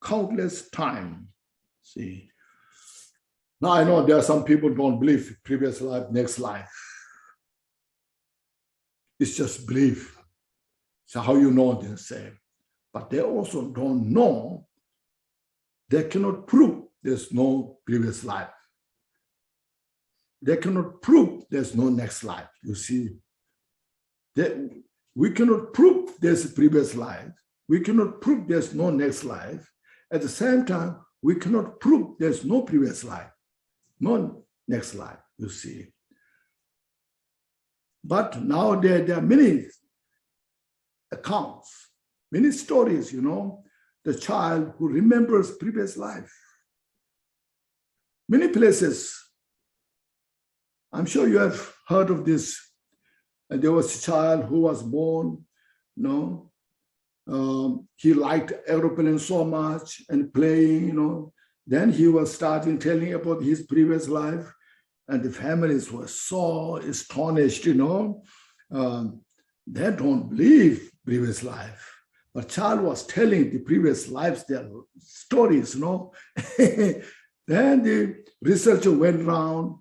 countless times. See. Now I know there are some people who don't believe previous life, next life. It's just belief. So how you know, they say. But they also don't know, they cannot prove there's no previous life. They cannot prove there's no next life, you see. We cannot prove there's a previous life. We cannot prove there's no next life. At the same time, we cannot prove there's no previous life, no next life, you see. But now there are many accounts, many stories, the child who remembers previous life. Many places, I'm sure you have heard of this. And there was a child who was born, he liked aeroplane so much and playing, Then he was starting telling about his previous life, and the families were so astonished, They don't believe previous life. But child was telling the previous lives, their stories, Then the researcher went around.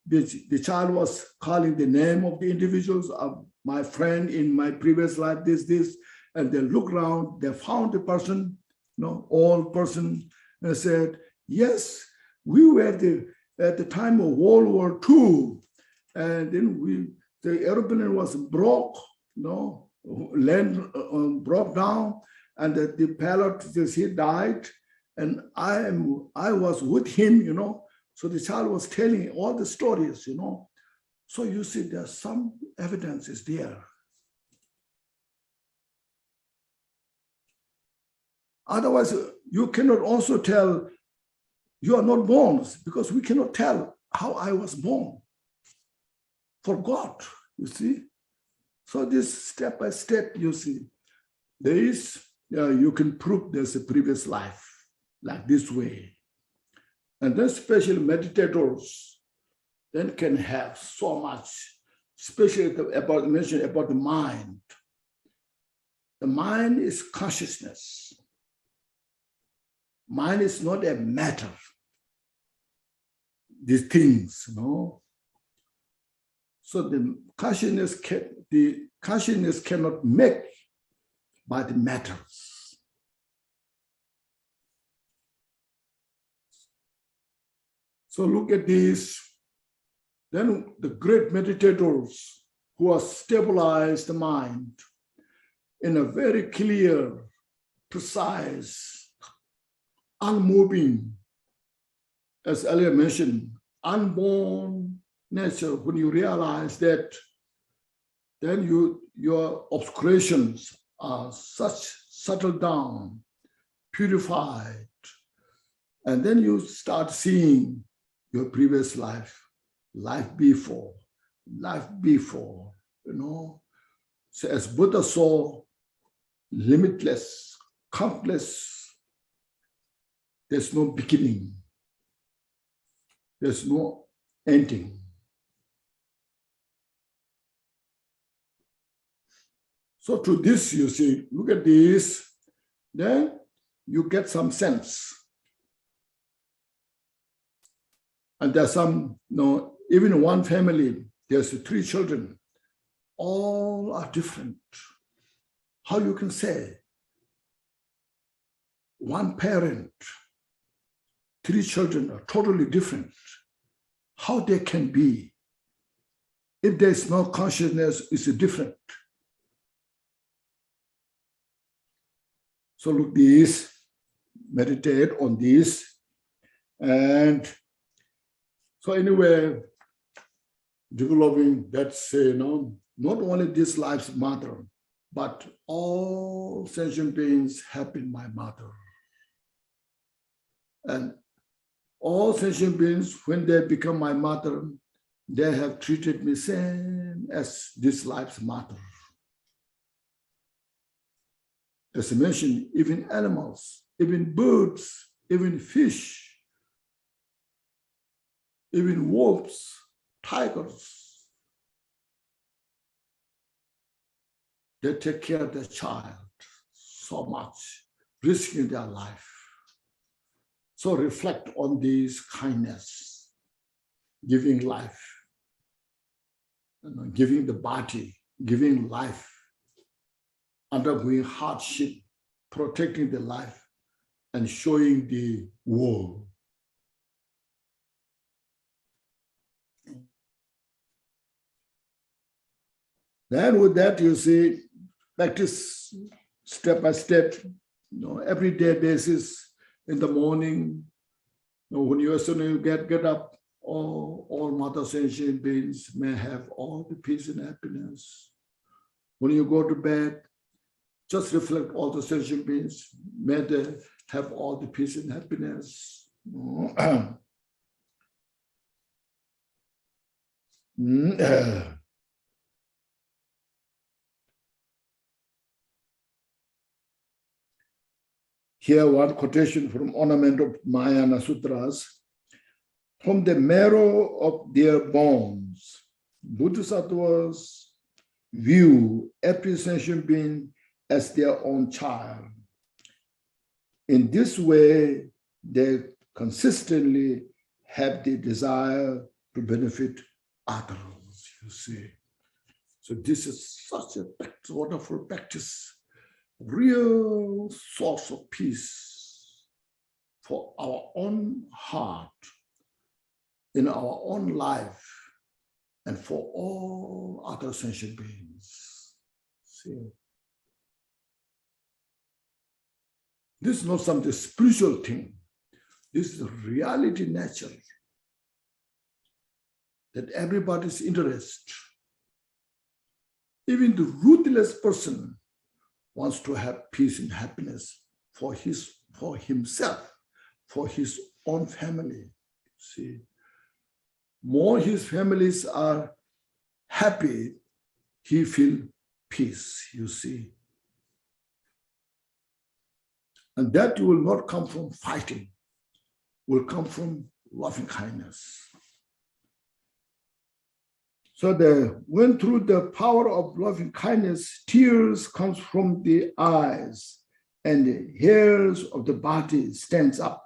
The child was calling the name of the individuals of my friend in my previous life, this, and they looked around, they found the person, old person, and said, yes, we were at the time of World War II, and then the airplane was broke, land broke down, and the pilot, he died, and I was with him, So the child was telling all the stories, So you see, there's some evidence is there. Otherwise, you cannot also tell you are not born, because we cannot tell how I was born. For God, you see. So this step by step, you see, there is, you can prove there's a previous life, like this way. And then special meditators then can have so much, especially about the mind. The mind is consciousness. Mind is not a matter. These things, So the consciousness cannot make by the matters. So look at this. Then the great meditators who have stabilized the mind in a very clear, precise, unmoving, as earlier mentioned, unborn nature. When you realize that, then your obscurations are settled down, purified, and then you start seeing your previous life before, So as Buddha saw, limitless, countless, there's no beginning, there's no ending. So to this, you see, look at this, then you get some sense. And there's some, even in one family, there's 3 children. All are different. How you can say one parent, 3 children are totally different. How they can be? If there's no consciousness, it's different. So look this, meditate on this. And so anyway, developing that say, not only this life's mother, but all sentient beings have been my mother. And all sentient beings, when they become my mother, they have treated me same as this life's mother. As I mentioned, even animals, even birds, even fish, even wolves, tigers, they take care of their child so much, risking their life. So reflect on this kindness, giving life, giving the body, giving life, undergoing hardship, protecting the life, and showing the world. Then with that, you see, practice step by step, everyday basis. In the morning, when you as soon as you get up, all mother sentient beings may have all the peace and happiness. When you go to bed, just reflect all the sentient beings, may they have all the peace and happiness. Here, one quotation from Ornamente of Mahayana Sutras. From the marrow of their bones, Bodhisattvas view every sentient being as their own child. In this way, they consistently have the desire to benefit others, you see. So this is such a wonderful practice, real source of peace for our own heart, in our own life, and for all other sentient beings. See, this is not something spiritual thing. This is a reality nature that everybody's interest. Even the ruthless person wants to have peace and happiness for himself, for his own family. See, more his families are happy, he feels peace, you see. And that will not come from fighting, will come from loving kindness. So when through the power of loving kindness, tears comes from the eyes and the hairs of the body stands up.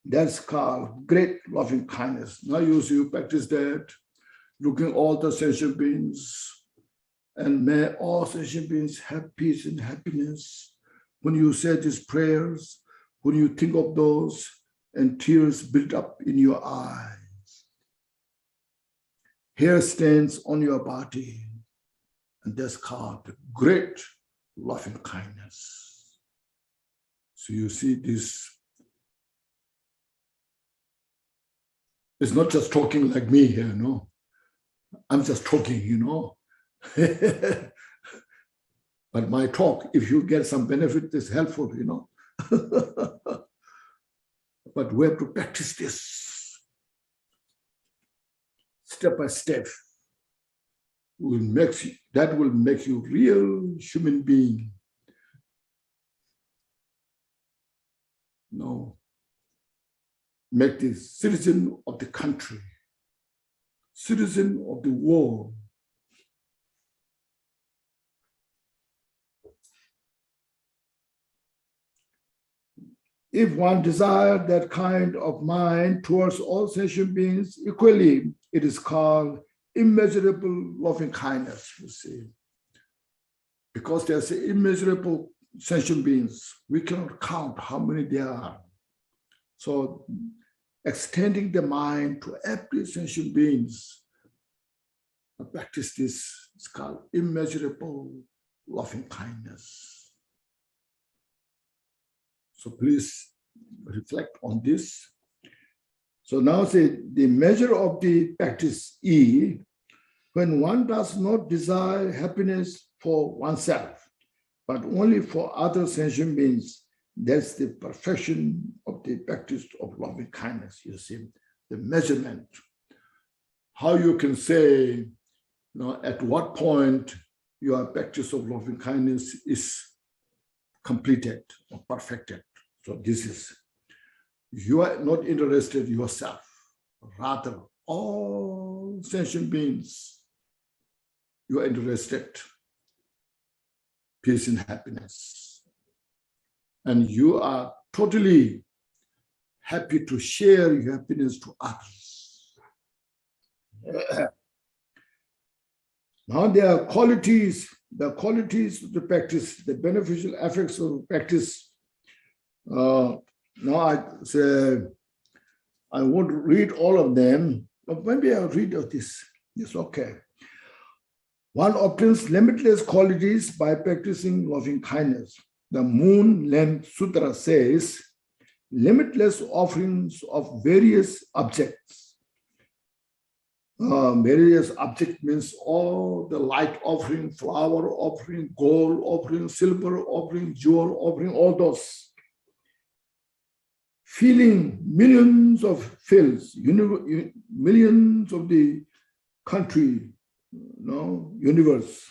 That's called great loving kindness. Now you practice that, looking all the sentient beings, and may all sentient beings have peace and happiness. When you say these prayers, when you think of those, and tears build up in your eyes. Hair stands on your body, and that's called great loving kindness. So you see this. It's not just talking like me here, no. I'm just talking, But my talk, if you get some benefit, is helpful, But we have to practice this step by step. That will make you real human being. Make the citizen of the country, citizen of the world. If one desires that kind of mind towards all sentient beings equally, it is called immeasurable loving kindness, you see. Because there's immeasurable sentient beings, we cannot count how many there are. So extending the mind to every sentient beings practice this. It's called immeasurable loving kindness. So please reflect on this. So now say the measure of the practice E, when one does not desire happiness for oneself, but only for other sentient beings, that's the perfection of the practice of loving kindness. You see, the measurement. How you can say, at what point your practice of loving kindness is completed or perfected. So this is, you are not interested yourself, rather all sentient beings, you are interested, peace and happiness. And you are totally happy to share your happiness to others. Now there are qualities, the qualities of the practice, the beneficial effects of the practice. Now I say, I won't read all of them, but maybe I'll read of this. It's okay. One obtains limitless qualities by practicing loving kindness. The Moon Lamp Sutra says, limitless offerings of various objects. Various object means all the light offering, flower offering, gold offering, silver offering, jewel offering, all those. Filling millions of fields, millions of the country, universe,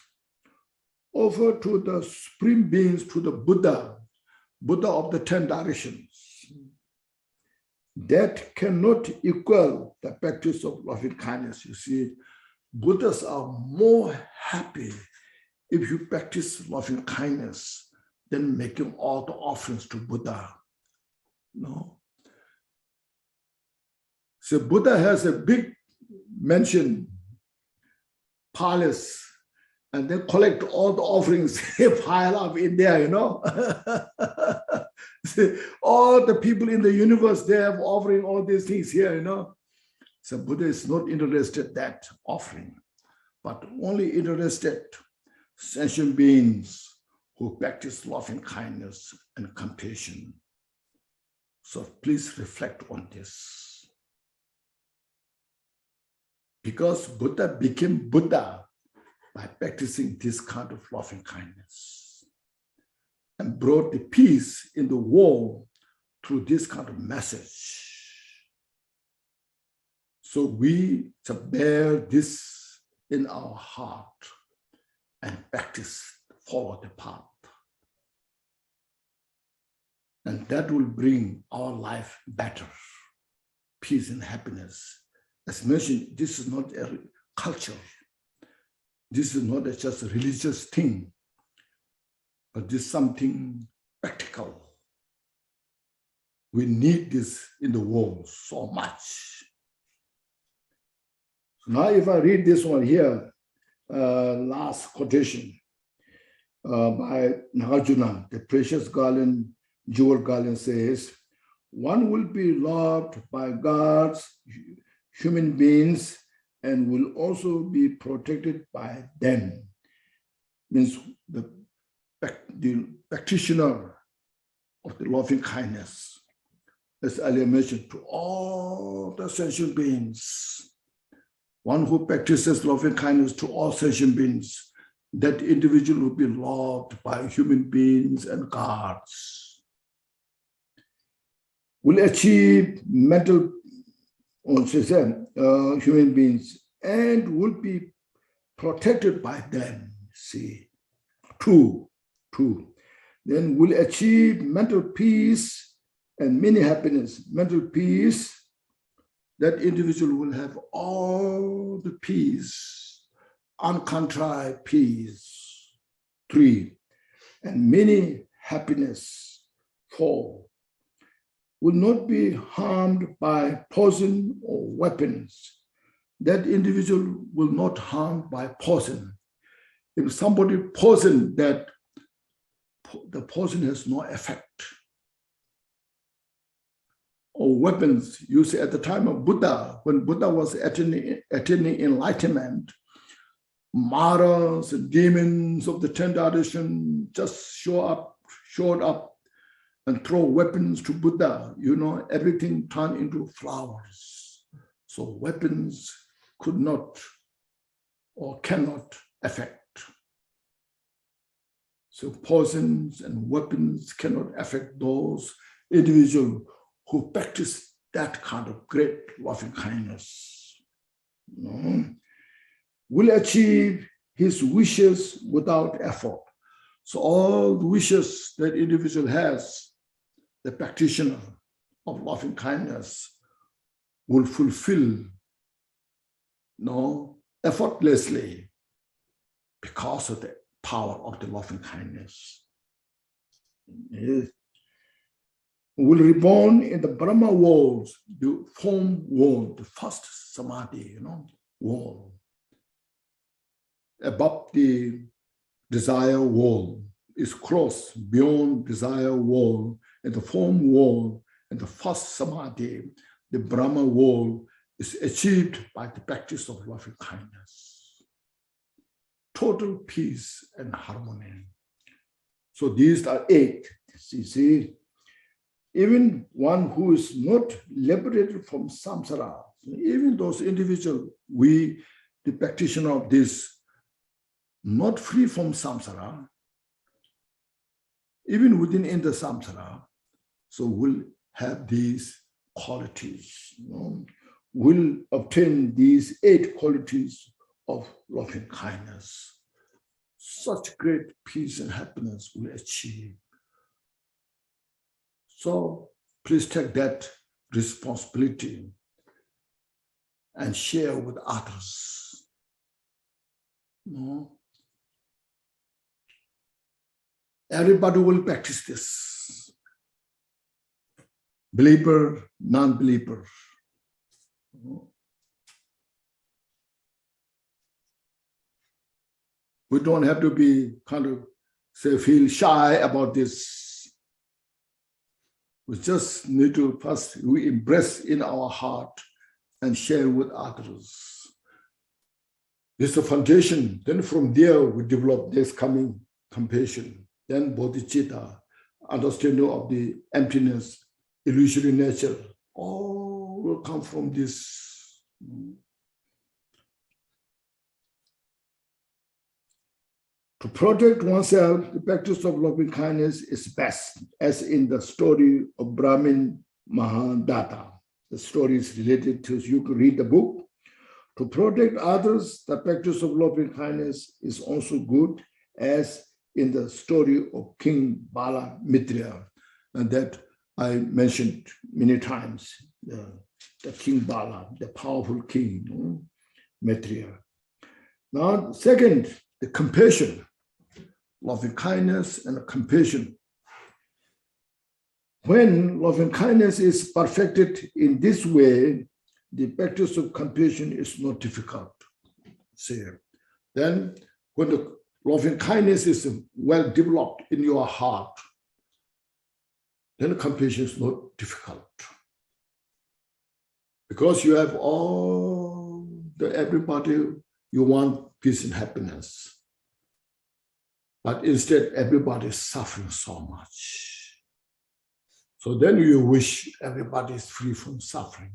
offer to the supreme beings, to the Buddha of the 10 directions. That cannot equal the practice of loving kindness. You see, Buddhas are more happy if you practice loving kindness than making all the offerings to Buddha. No. So Buddha has a big mansion, palace, and they collect all the offerings, they pile up in there, All the people in the universe, they have offering all these things here, So Buddha is not interested in that offering, but only interested sentient beings who practice loving kindness and compassion. So please reflect on this. Because Buddha became Buddha by practicing this kind of loving kindness and brought the peace in the world through this kind of message. So we should bear this in our heart and practice, follow the path. And that will bring our life better, peace and happiness. As mentioned, this is not a culture. This is not just a religious thing, but this is something practical. We need this in the world so much. So now if I read this one here, last quotation by Nagarjuna, the precious garland, jewel garland says, one will be loved by gods, human beings, and will also be protected by them. Means the practitioner of the loving kindness, as earlier mentioned, to all the sentient beings. One who practices loving kindness to all sentient beings, that individual will be loved by human beings and gods. Will achieve mental human beings and will be protected by them. See, two. Then will achieve mental peace and many happiness. Mental peace, that individual will have all the peace, uncontrived peace. 3, and many happiness. 4, will not be harmed by poison or weapons. That individual will not harm by poison. If somebody poison that, the poison has no effect. Or weapons, you see, at the time of Buddha, when Buddha was attaining enlightenment, Maras and demons of the 10th edition just showed up and throw weapons to Buddha. Everything turned into flowers. So weapons could not or cannot affect. So poisons and weapons cannot affect those individuals who practice that kind of great loving kindness. Will achieve his wishes without effort. So all the wishes that individual has, the practitioner of loving kindness will fulfill effortlessly because of the power of the loving kindness. Will reborn in the Brahma world, the form world, the first samadhi, world, above the desire world, is crossed beyond desire world, and the form world, and the first samadhi, the Brahma world, is achieved by the practice of loving kindness. Total peace and harmony. So these are 8. You see, even one who is not liberated from samsara, even those individuals, the practitioner of this, not free from samsara, even in the samsara, so will have these qualities, will obtain these 8 qualities of loving kindness. Such great peace and happiness will achieve. So please take that responsibility and share with others. Everybody will practice this. Believer, non-believer. We don't have to be feel shy about this. We just need to first embrace in our heart and share with others. This is the foundation. Then from there, we develop this coming compassion. Then bodhicitta, understanding of the emptiness, illusory nature, all will come from this. To protect oneself, the practice of loving kindness is best, as in the story of Brahmin Mahadatta. The story is related to, you can read the book. To protect others, the practice of loving kindness is also good, as in the story of King Bala Mitra, and that I mentioned many times, the King Bala, the powerful king, Mitra. Now, second, the compassion, loving kindness and compassion. When loving kindness is perfected in this way, the practice of compassion is not difficult. Then, when the loving kindness is well developed in your heart, then compassion is not difficult. Because you have everybody, you want peace and happiness. But instead, everybody is suffering so much. So then you wish everybody is free from suffering.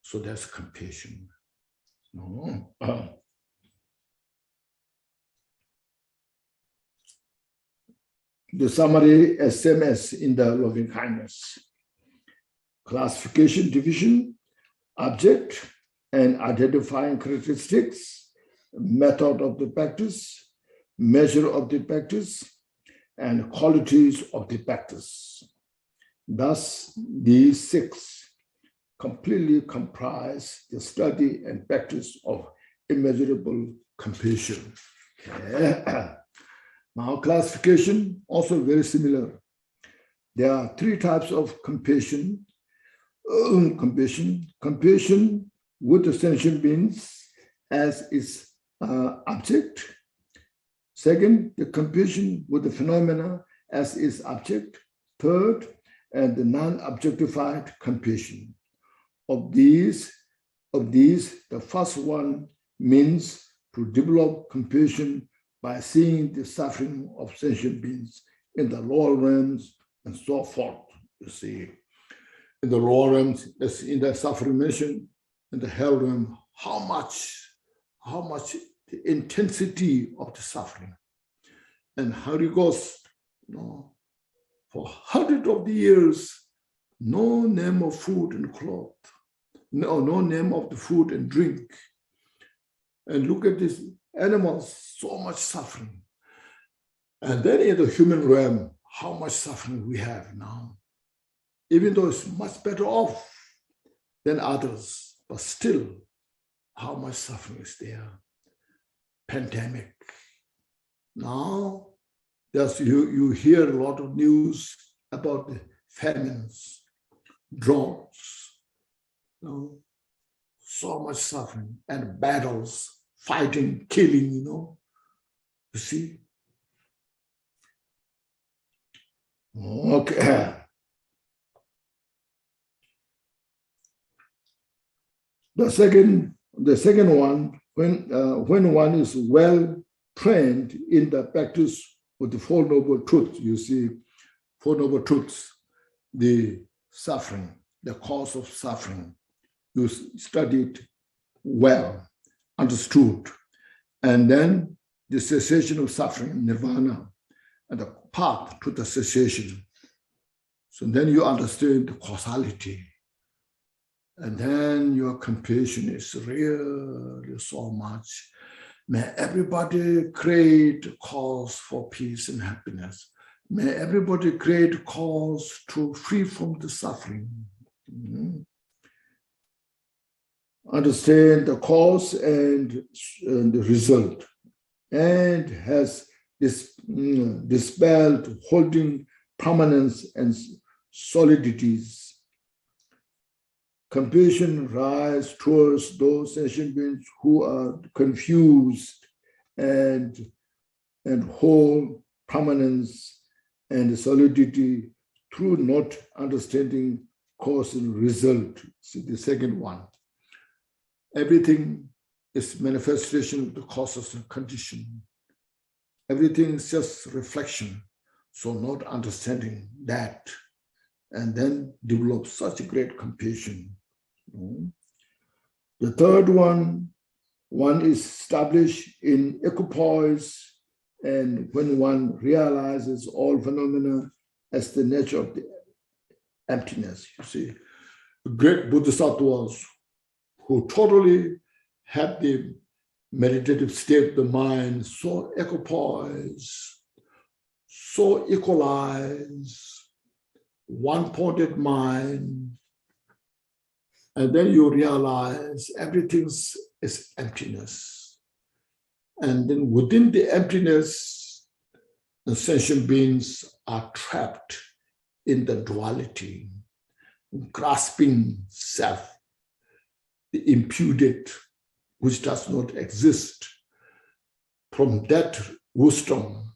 So that's compassion. The summary is same as in the loving kindness. Classification, division, object and identifying characteristics, method of the practice, measure of the practice, and qualities of the practice. Thus, these 6 completely comprise the study and practice of immeasurable compassion. Now, classification, also very similar. There are 3 types of compassion. Compassion with the sentient beings as its object. Second, the compassion with the phenomena as its object. Third, and the non-objectified compassion. Of these, the first one means to develop compassion by seeing the suffering of sentient beings in the lower realms and so forth. You see, in the lower realms, as in the suffering mentioned, in the hell realm, how much the intensity of the suffering. And Hari goes, for hundreds of the years, no name of food and cloth, no name of the food and drink. And look at these animals, so much suffering. And then in the human realm, how much suffering we have now. Even though it's much better off than others, but still, how much suffering is there? Pandemic. Now, you hear a lot of news about the famines, droughts, so much suffering, and battles, fighting, killing, you see? Okay. The second one, when one is well trained in the practice of the Four Noble Truths, you see, Four Noble Truths, the suffering, the cause of suffering, you studied well, understood, and then the cessation of suffering, nirvana, and the path to the cessation. So then you understand the causality. And then your compassion is really so much. May everybody create cause for peace and happiness. May everybody create cause to free from the suffering. Understand the cause and the result, and has dispelled holding permanence and solidities. Compassion rises towards those sentient beings who are confused and hold permanence and solidity through not understanding cause and result. See the second one. Everything is manifestation of the causes and condition. Everything is just reflection. So not understanding that, and then develop such a great compassion. The third one is established in equipoise, and when one realizes all phenomena as the nature of the emptiness, you see. The great bodhisattvas who totally have the meditative state of the mind so equipoise, so equalized, one-pointed mind, and then you realize everything is emptiness. And then within the emptiness, the sentient beings are trapped in the duality, grasping self, the imputed, which does not exist. From that wisdom,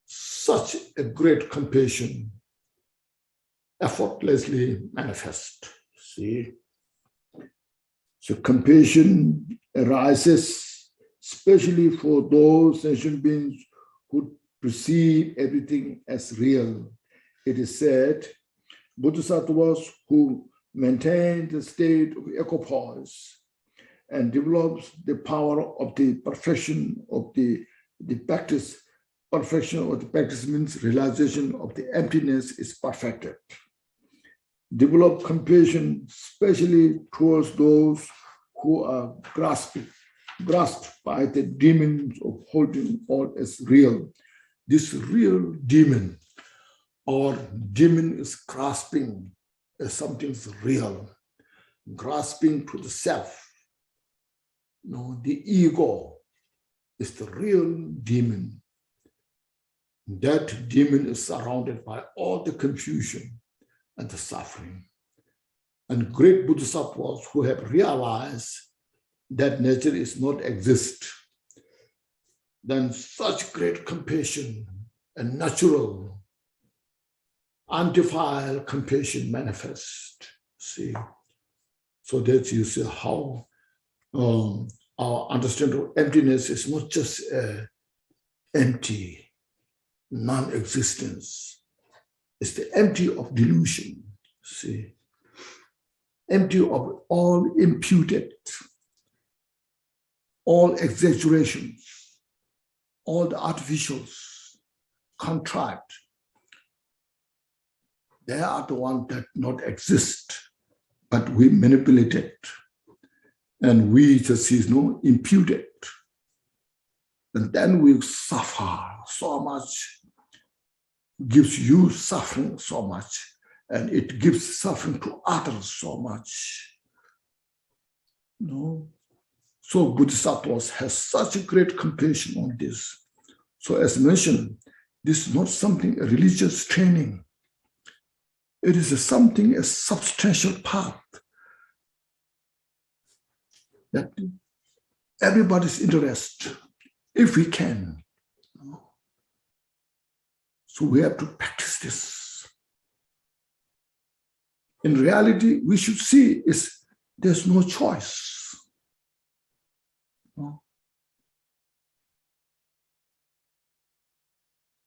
such a great compassion effortlessly manifest. See? So compassion arises especially for those sentient beings who perceive everything as real. It is said, bodhisattvas who maintain the state of equipoise and develops the power of the perfection of the practice. Perfection of the practice means realization of the emptiness is perfected. Develop compassion, especially towards those who are grasped by the demons of holding all as real. This real demon or demon is grasping as something's real, grasping to the self. The ego is the real demon. That demon is surrounded by all the confusion and the suffering. And great bodhisattvas who have realized that nature is not exist, then such great compassion and natural, undefiled compassion manifest. See, so that you see how our understanding of emptiness is not just empty, non-existence. It's the empty of delusion, see, empty of all imputed, all exaggerations, all the artificials, contrived. They are the ones that not exist, but we manipulate it. And we just see imputed. And then we suffer so much, gives you suffering so much, and it gives suffering to others so much. So Bodhisattvas has such a great compassion on this. So as mentioned, this is not something, a religious training. It is something, a substantial part that everybody's interest, if we can. So we have to practice this. In reality, we should see there's no choice.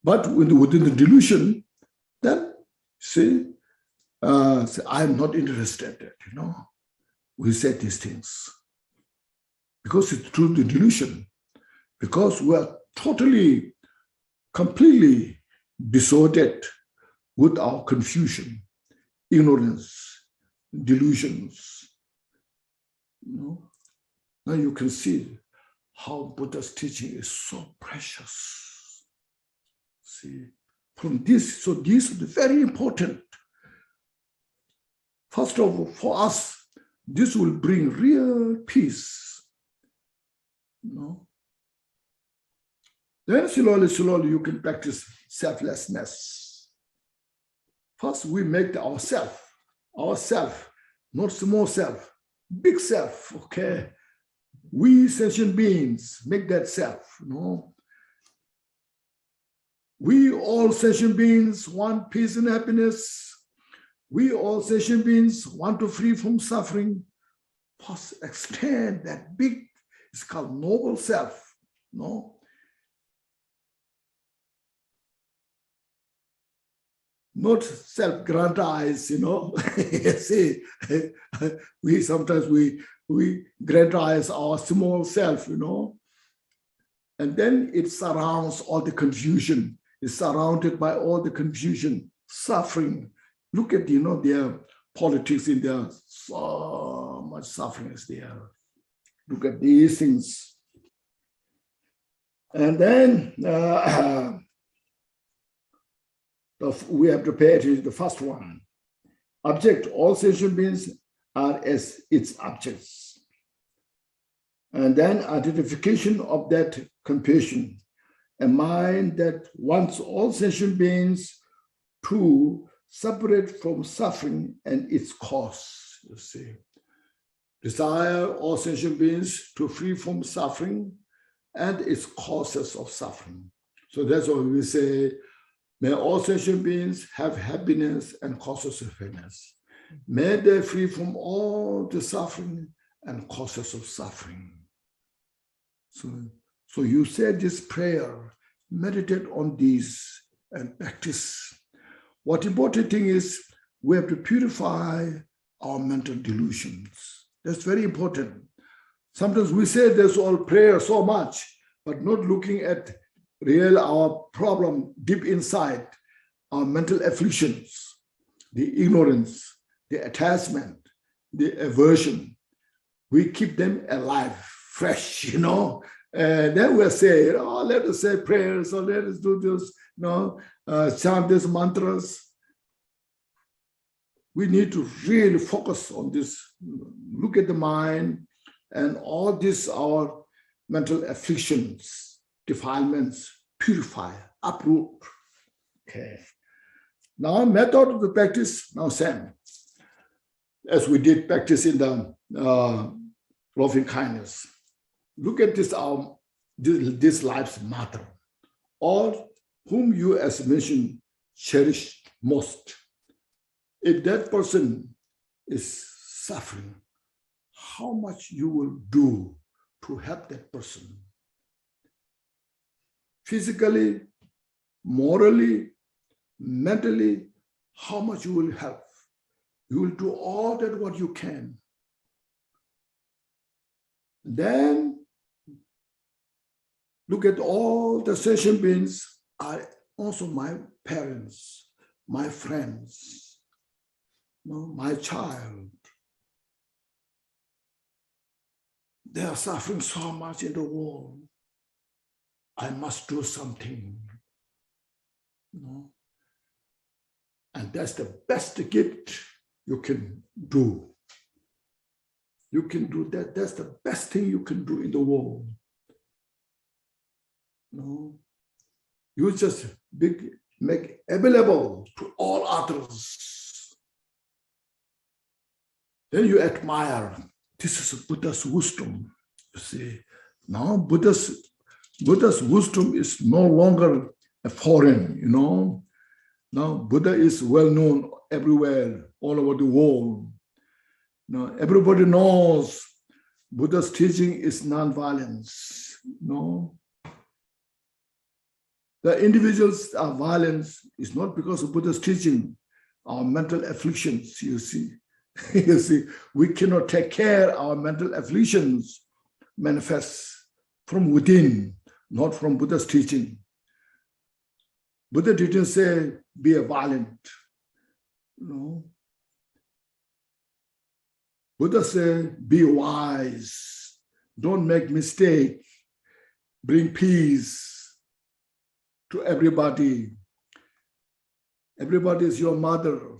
But within the delusion, then say I'm not interested, We said these things. Because it's through the delusion. Because we are totally, completely disordered with our confusion, ignorance, delusions. Now you can see how Buddha's teaching is so precious. See, from this, so these are very important. First of all, for us, this will bring real peace. Then slowly you can practice selflessness. First, we make ourself, not small self, big self, okay? We sentient beings make that self, We all sentient beings want peace and happiness. We all sentient beings want to free from suffering. First, extend that big, it's called noble self, Not self-grandize, See, we sometimes we grandize our small self, And then it surrounds all the confusion. It's surrounded by all the confusion, suffering. Look at, their politics in there. So much suffering is there. Look at these things. And then we have to pay attention to the first one. Object, all sentient beings are as its objects. And then identification of that compassion, a mind that wants all sentient beings to separate from suffering and its cause, you see. Desire all sentient beings to free from suffering and its causes of suffering. So that's why we say, may all sentient beings have happiness and causes of happiness. May they free from all the suffering and causes of suffering. So you say this prayer, meditate on these and practice. What important thing is we have to purify our mental delusions. That's very important. Sometimes we say there's all prayer so much, but not looking at our problem deep inside, our mental afflictions, the ignorance, the attachment, the aversion. We keep them alive, fresh, And then we'll say, let us say prayers, or let us do this, chant these mantras. We need to really focus on this, look at the mind and all these, our mental afflictions, defilements, purify, uproot. Okay. Now, method of the practice, now Sam, as we did practice in the loving kindness. Look at this life's mother, or whom you, as mentioned, cherish most. If that person is suffering, how much you will do to help that person. Physically, morally, mentally, how much you will help. You will do all that what you can. Then look at all the session beings are also my parents, my friends, my child. They are suffering so much in the world. I must do something. And that's the best gift you can do. You can do that. That's the best thing you can do in the world. You just make available to all others. Then you admire. This is Buddha's wisdom. You see, now Buddha's wisdom is no longer a foreign, Now Buddha is well known everywhere, all over the world. Now everybody knows Buddha's teaching is non-violence. The individuals are violent is not because of Buddha's teaching, our mental afflictions, you see. You see, we cannot take care of our mental afflictions manifest from within, not from Buddha's teaching. Buddha didn't say, be a violent. Buddha said, be wise. Don't make mistake. Bring peace to everybody. Everybody is your mother.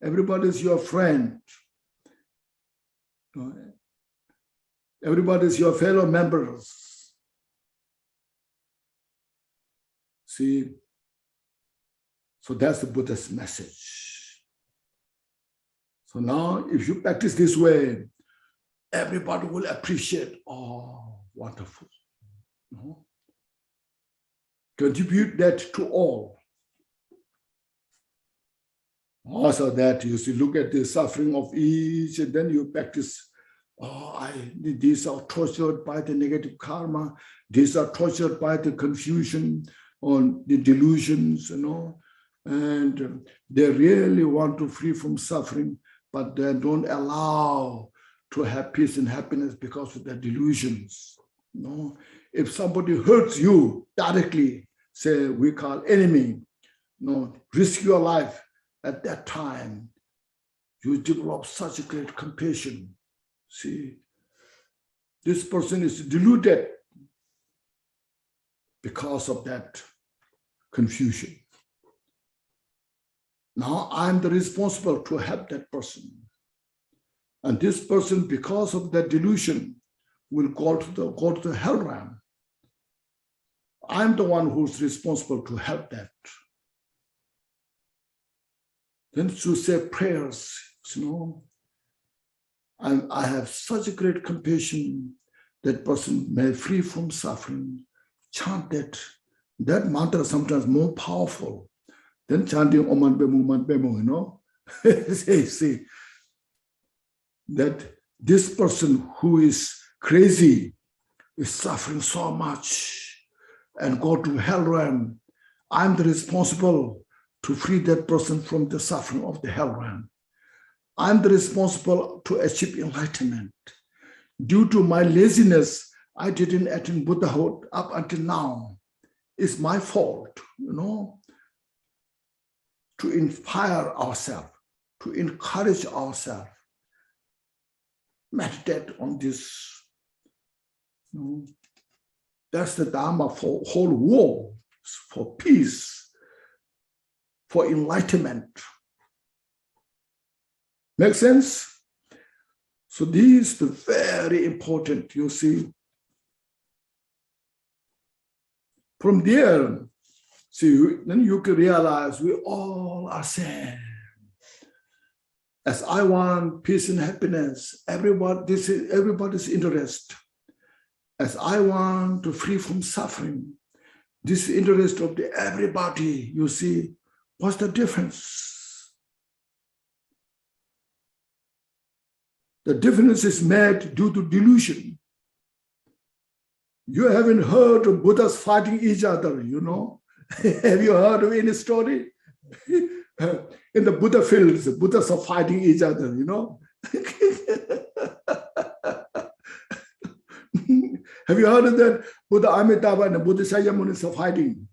Everybody is your friend. Everybody is your fellow members. See, so that's the Buddha's message. So now, if you practice this way, everybody will appreciate, oh, wonderful. Contribute that to all. Also that you see, look at the suffering of each, and then you practice, these are tortured by the negative karma, these are tortured by the confusion on the delusions, and they really want to free from suffering, but they don't allow to have peace and happiness because of their delusions. If somebody hurts you directly, say we call enemy, risk your life, at that time, you develop such a great compassion. See, this person is deluded because of that confusion. Now I'm the responsible to help that person. And this person, because of that delusion, will go to the hell realm. I'm the one who's responsible to help that. Then to say prayers, and I have such a great compassion that person may free from suffering. Chant that. That mantra is sometimes more powerful than chanting Om Man Bemu, See, that this person who is crazy is suffering so much and go to hell realm. I'm the responsible to free that person from the suffering of the hell realm. I'm the responsible to achieve enlightenment. Due to my laziness, I didn't attain Buddhahood up until now. It's my fault, to inspire ourselves, to encourage ourselves. Meditate on this. That's the Dharma for whole world, for peace, for enlightenment. Make sense? So this is very important, you see. From there, see, then you can realize we all are same. As I want peace and happiness, everybody's interest. As I want to free from suffering, this interest of everybody, you see, what's the difference? The difference is made due to delusion. You haven't heard of Buddhas fighting each other, you know. Have you heard of any story? In the Buddha fields, the Buddhas are fighting each other, you know. Have you heard of that? Buddha Amitabha and the Buddha Shakyamuni are fighting.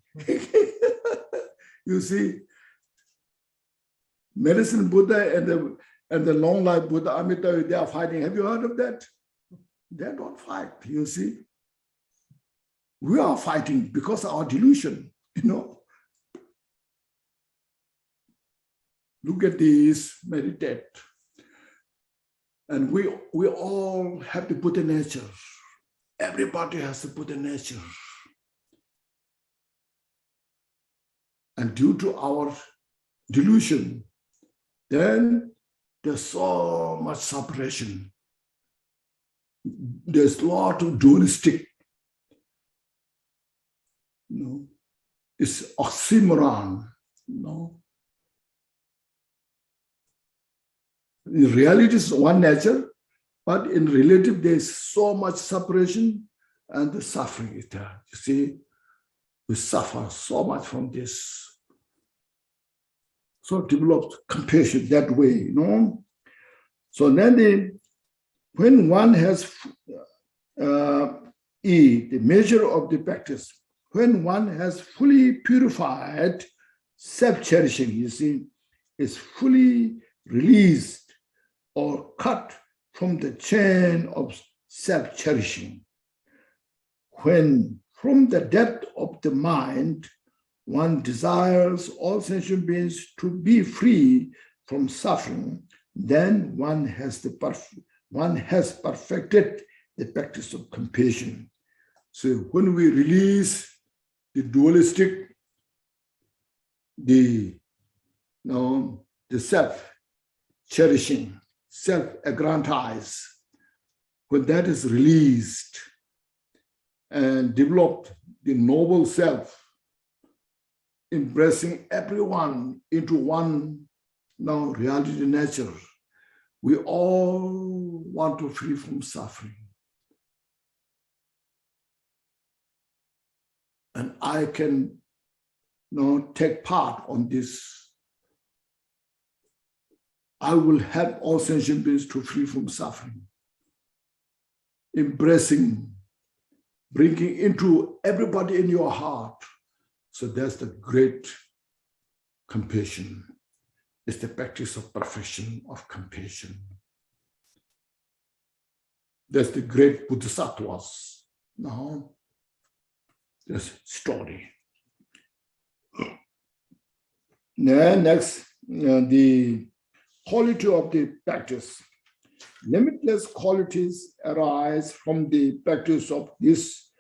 You see, medicine Buddha and the long life Buddha Amitabha, they are fighting. Have you heard of that? They don't fight, you see. We are fighting because of our delusion, you know. Look at this, meditate. And we all have the Buddha nature. Everybody has the Buddha nature. And due to our delusion, then there's so much separation. There's a lot of dualistic, you know, it's oxymoron, you know. In reality, it's one nature, but in relative, there's so much separation and the suffering is there. You see, we suffer so much from this. So develop compassion that way, you know. So then when one has the measure of the practice, when one has fully purified self-cherishing, you see, is fully released or cut from the chain of self-cherishing. When from the depth of the mind, one desires all sentient beings to be free from suffering, then one has perfected the practice of compassion. So when we release the dualistic, the self-cherishing, self-aggrandize, when that is released and developed the noble self, embracing everyone into one reality nature, we all want to free from suffering. And I can take part on this. I will help all sentient beings to free from suffering. Embracing, bringing into everybody in your heart. So that's the great compassion. It's the practice of perfection of compassion. That's the great bodhisattvas. Now, this story. Next, the quality of the practice. Limitless qualities arise from the practice of this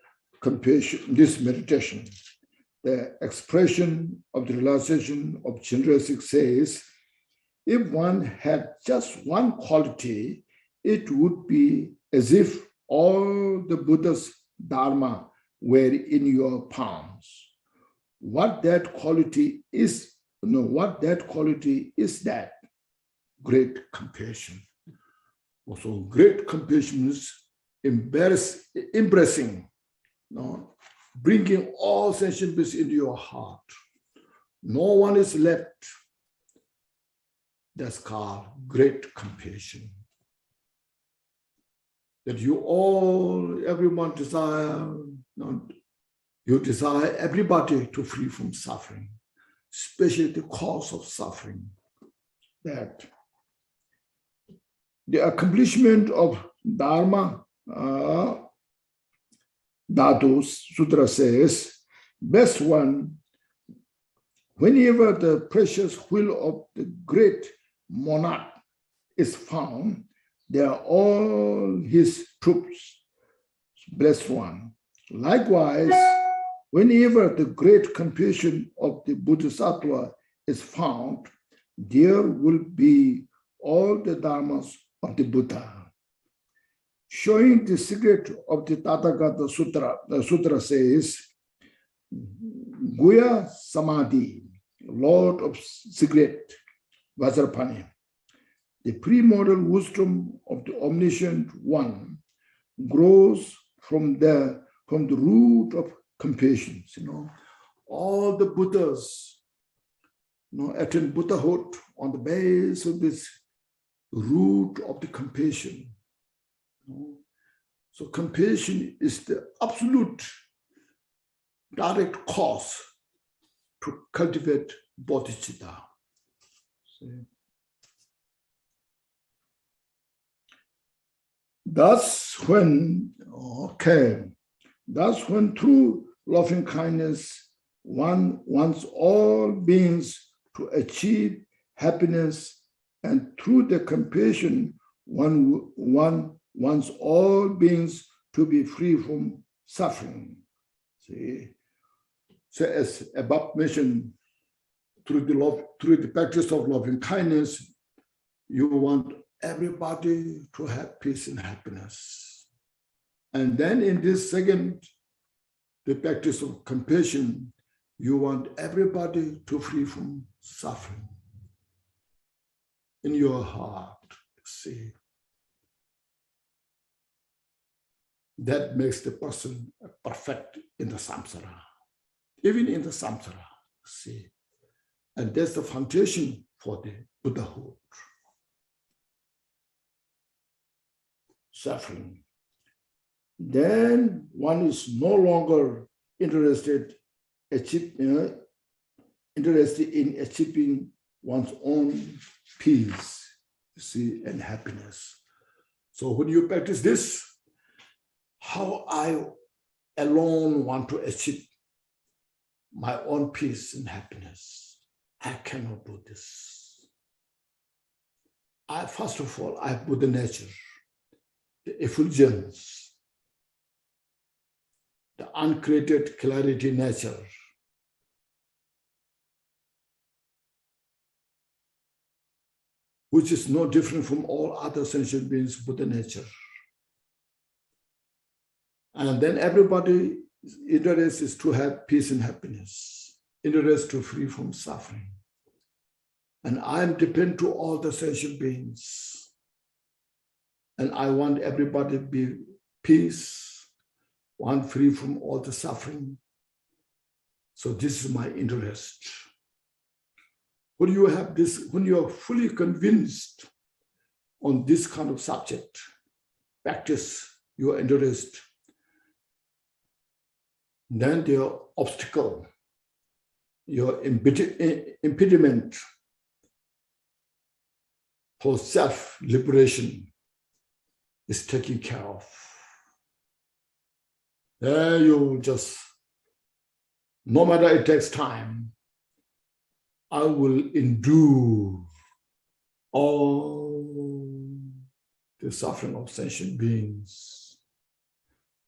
compassion, this meditation. The expression of the realization of Chandrasik says, if one had just one quality, it would be as if all the Buddha's Dharma were in your palms. What that quality is, that great compassion. Also, great compassion is embracing, bringing all sentient beings into your heart. No one is left. That's called great compassion. That everyone desire, you desire everybody to free from suffering, especially the cause of suffering. That the accomplishment of Dharma, Dhatu Sutra says, best one, whenever the precious wheel of the great monarch is found, they are all his troops, blessed one. Likewise, whenever the great compassion of the Bodhisattva is found, there will be all the dharmas of the Buddha. Showing the secret of the Tathagata Sutra, the Sutra says, Guya Samadhi, Lord of Secret, Vajrapani, the premortal wisdom of the Omniscient One, grows from the from the root of compassion. All the Buddhas, attain Buddhahood on the base of this root of the compassion. So compassion is the absolute direct cause to cultivate bodhicitta. That's when through loving kindness, one wants all beings to achieve happiness, and through the compassion, one wants all beings to be free from suffering. See? So as above mentioned, through the practice of loving kindness, you want everybody to have peace and happiness. And then in this second, the practice of compassion, you want everybody to free from suffering in your heart. See, that makes the person perfect in the samsara, even in the samsara. See, and that's the foundation for the Buddhahood. Suffering. Then one is no longer interested in achieving one's own peace, see, and happiness. So when you practice this, how I alone want to achieve my own peace and happiness, I cannot do this. First of all, I put the nature, the effulgence, the uncreated clarity nature. Which is no different from all other sentient beings, Buddha nature. And then everybody's interest is to have peace and happiness, interest to free from suffering. And I am dependent to all the sentient beings. And I want everybody to be peace, one free from all the suffering. So this is my interest. When you have this, when you are fully convinced on this kind of subject, practice your interest, then the obstacle, your impediment for self-liberation is taken care of. Then you just, no matter it takes time, I will endure all the suffering of sentient beings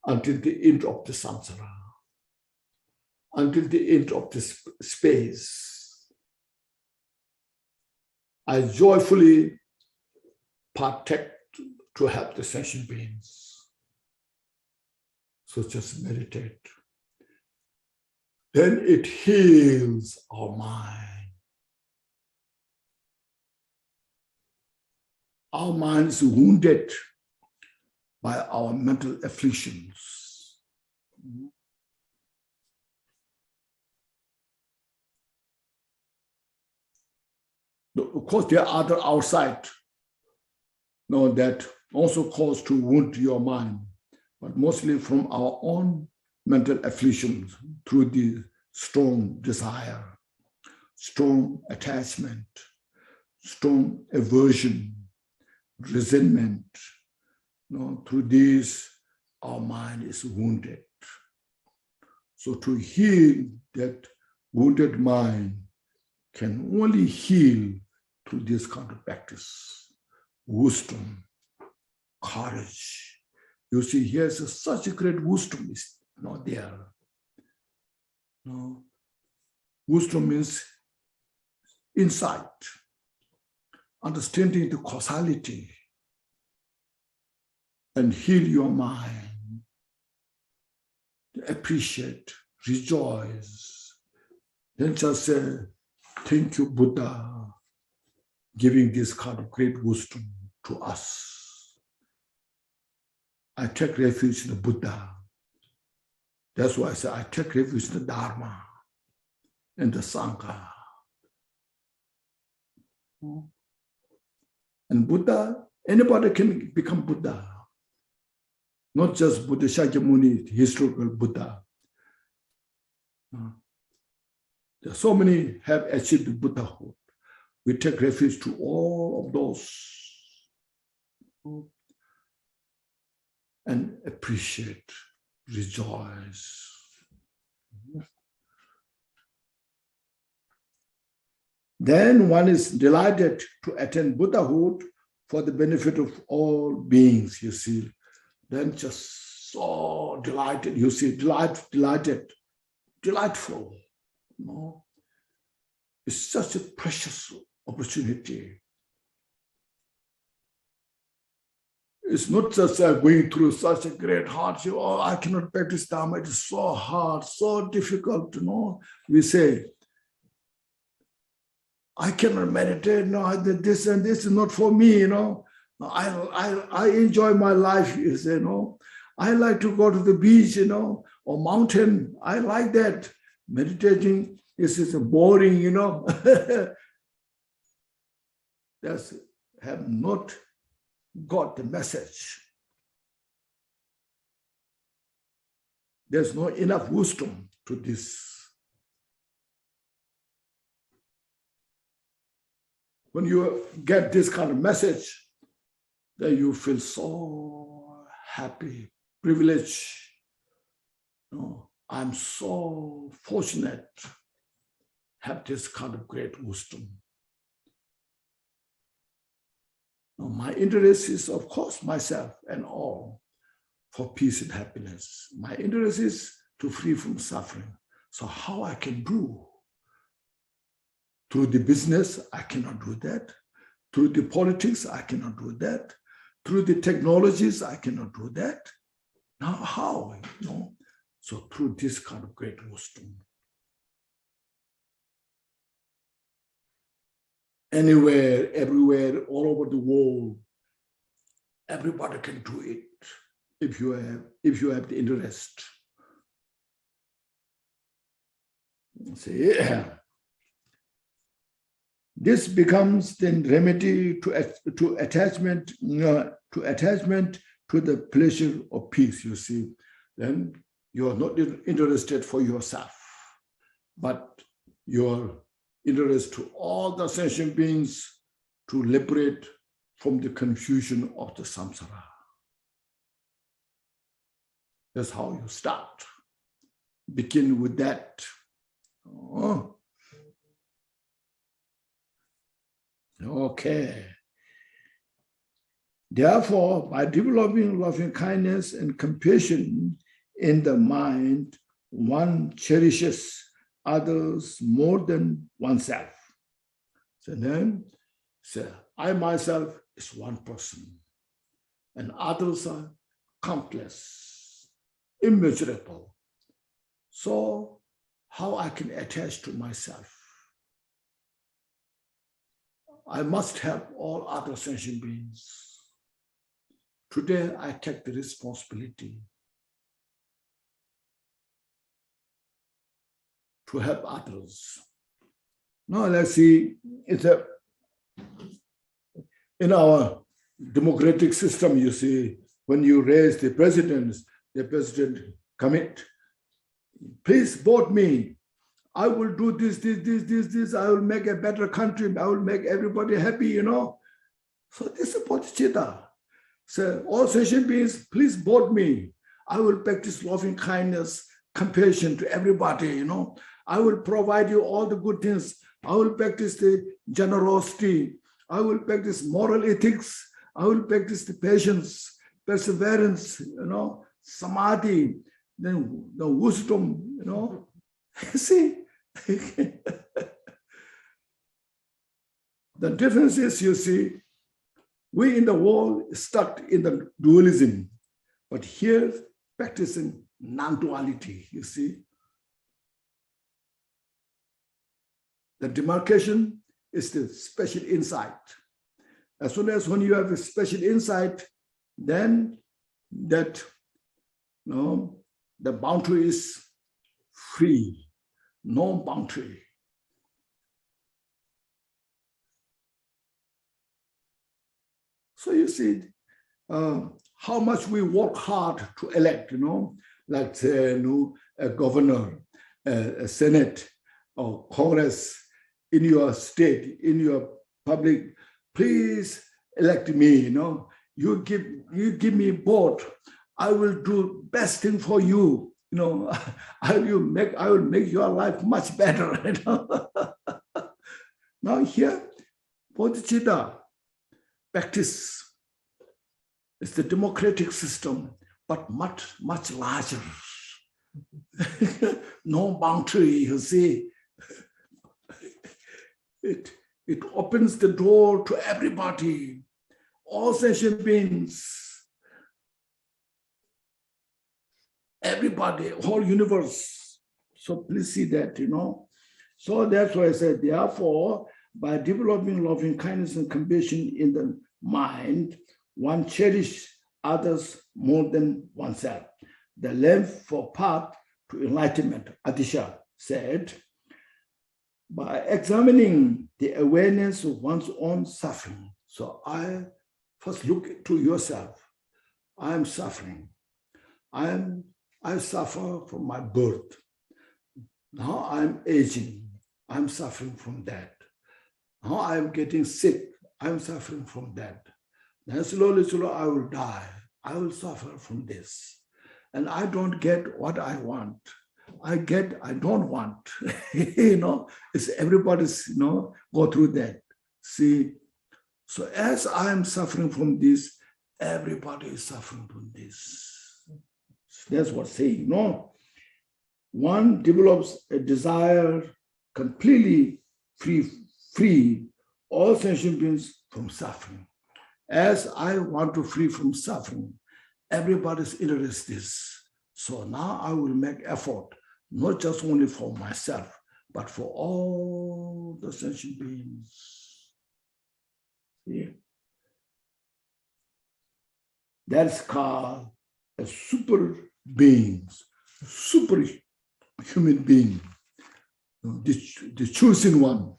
until the end of the samsara, until the end of this space. I joyfully partake to help the sentient beings. So just meditate. Then it heals our mind. Our mind is wounded by our mental afflictions. Of course, there are other outside that also cause to wound your mind, but mostly from our own mental afflictions through the strong desire, strong attachment, strong aversion, resentment. Through these, our mind is wounded. So to heal that wounded mind can only heal through this kind of practice. Wisdom, courage. You see, here's such a great wisdom is not there. No. Wisdom means insight, understanding the causality, and heal your mind, appreciate, rejoice. Then just say, thank you, Buddha, giving this kind of great wisdom to us. I take refuge in the Buddha. That's why I say I take refuge in the Dharma and the Sangha. And Buddha, anybody can become Buddha. Not just Buddha Shakyamuni, historical Buddha. There are so many have achieved Buddhahood. We take refuge to all of those and appreciate, rejoice. Then one is delighted to attain Buddhahood for the benefit of all beings, you see. Then just so delighted, you see, delightful. You know? It's such a precious opportunity. It's not just going through such a great hardship. Oh, I cannot practice Dharma. It is so hard, so difficult, you know. We say, I cannot meditate. No, this and this is not for me, you know. I enjoy my life, you say, you know. I like to go to the beach, you know, or mountain. I like that. Meditating is boring, you know. That's have not got the message. There's not enough wisdom to this. When you get this kind of message, then you feel so happy, privileged. No, I'm so fortunate to have this kind of great wisdom. Now, my interest is, of course, myself and all for peace and happiness. My interest is to free from suffering. So how I can do? Through the business, I cannot do that. Through the politics, I cannot do that. Through the technologies, I cannot do that. Now, how? You know? So through this kind of great wisdom. Anywhere, everywhere, all over the world, everybody can do it if you have the interest. See, yeah. This becomes then remedy to attachment to the pleasure of peace, you see. Then you are not interested for yourself, but your interest to all the sentient beings to liberate from the confusion of the samsara. That's how you start. Begin with that. Oh. Okay. Therefore, by developing loving kindness and compassion in the mind, one cherishes others more than oneself. So then, I myself is one person, and others are countless, immeasurable. So, how I can attach to myself? I must help all other sentient beings. Today, I take the responsibility to help others. Now, let's see, in our democratic system, you see, when you raise the president commit, please vote me. I will do this. I will make a better country. I will make everybody happy, you know. So this is bodhicitta. So all sentient beings, please vote me. I will practice loving kindness, compassion to everybody, you know. I will provide you all the good things. I will practice the generosity. I will practice moral ethics. I will practice the patience, perseverance, you know, samadhi, then the wisdom, you know. See? The difference is, you see, we in the world stuck in the dualism, but here practicing non-duality, you see. The demarcation is the special insight. As soon as when you have a special insight, then that, you know, the boundary is free, no boundary. So you see how much we work hard to elect, like say, a governor, a senate, or Congress in your state, in your public. Please elect me. You give me vote. I will do best thing for you. I will make your life much better. Now here, bodhicitta practice is the democratic system, but much, much larger. No boundary, you see. It opens the door to everybody, all sentient beings, everybody, whole universe. So please see that, So that's why I said, therefore, by developing loving kindness and compassion in the mind, one cherishes others more than oneself. The length for path to enlightenment, Atisha said, by examining the awareness of one's own suffering. So I first look to yourself. I am suffering. I suffer from my birth. Now I'm aging. I'm suffering from that. Now I'm getting sick. I'm suffering from that. Then slowly, I will die. I will suffer from this. And I don't get what I want. I don't want. It's everybody's, go through that. See, so as I am suffering from this, everybody is suffering from this. That's what's saying, One develops a desire completely free all sentient beings from suffering. As I want to free from suffering, everybody's interest is. So now I will make effort, not just only for myself, but for all the sentient beings. See? That's called a super beings, super human being, the chosen one.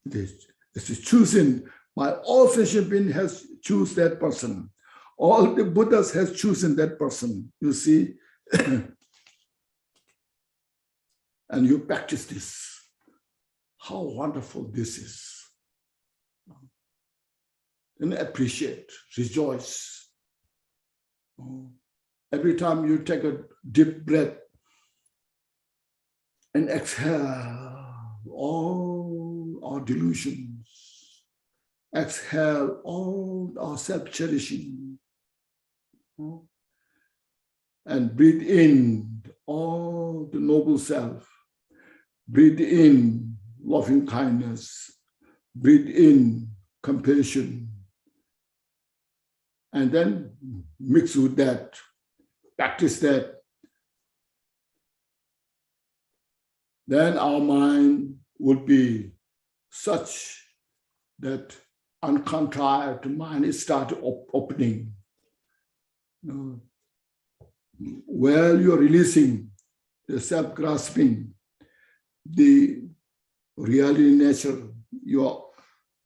It's chosen by all sentient beings has chosen that person. All the Buddhas has chosen that person, you see. And you practice this. How wonderful this is. And appreciate, rejoice. Every time you take a deep breath and exhale all our delusions, exhale all our self-cherishing, and breathe in all the noble self, breathe in loving kindness, breathe in compassion, and then mix with that, practice that. Then our mind would be such that uncontrived mind start opening. While you're releasing the self-grasping, the reality nature, your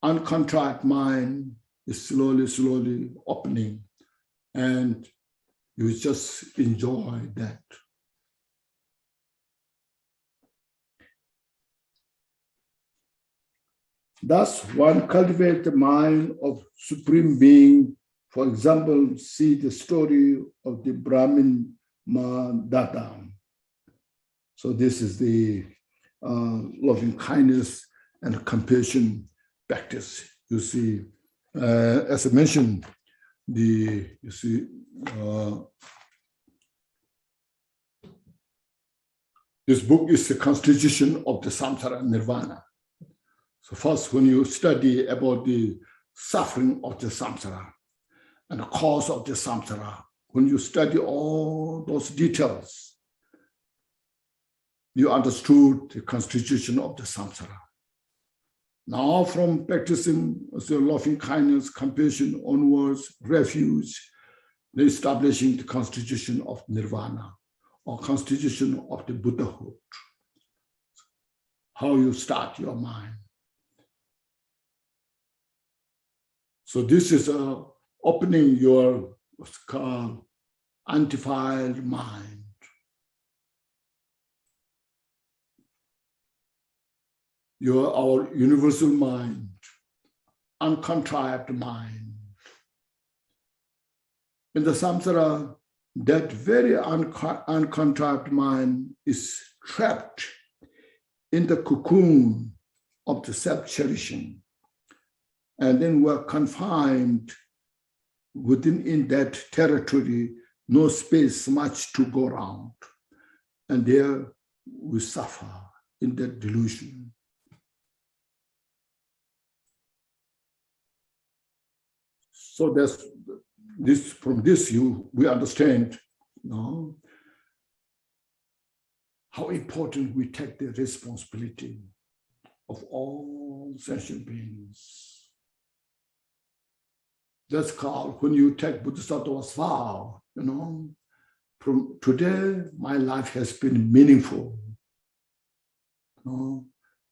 uncontrived mind is slowly opening, and you just enjoy that. Thus, one cultivates the mind of Supreme Being. For example, see the story of the Brahmin Datta. So this is the loving kindness and compassion practice. You see, as I mentioned, this book is the constitution of the Samsara Nirvana. So first, when you study about the suffering of the samsara and the cause of the samsara, when you study all those details, you understood the constitution of the samsara. Now, from practicing loving kindness, compassion onwards, refuge, the establishing the constitution of nirvana or constitution of the Buddhahood. How you start your mind. So this is opening your what's called undefiled mind. Our universal mind, uncontrived mind. In the samsara, that very uncontrived mind is trapped in the cocoon of the self-cherishing. And then we're confined in that territory, no space much to go around. And there we suffer in that delusion. So that's this. From this we understand, how important we take the responsibility of all sentient beings. That's called when you take Bodhisattva's vow, from today my life has been meaningful.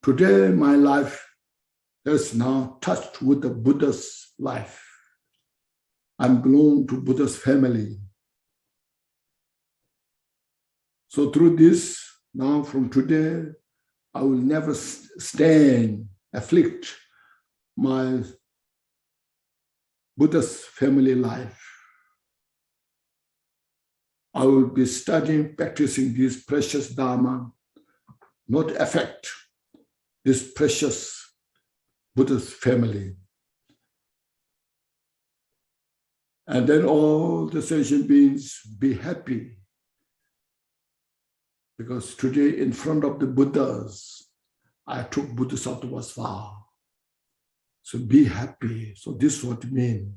Today my life is now touched with the Buddha's life. I belong to Buddha's family. So through this, now from today, I will never afflict my Buddha's family life. I will be studying, practicing this precious Dharma, not affect this precious Buddha's family. And then all the sentient beings be happy. Because today in front of the Buddhas, I took Bodhisattva's vow. So be happy. So this is what it means.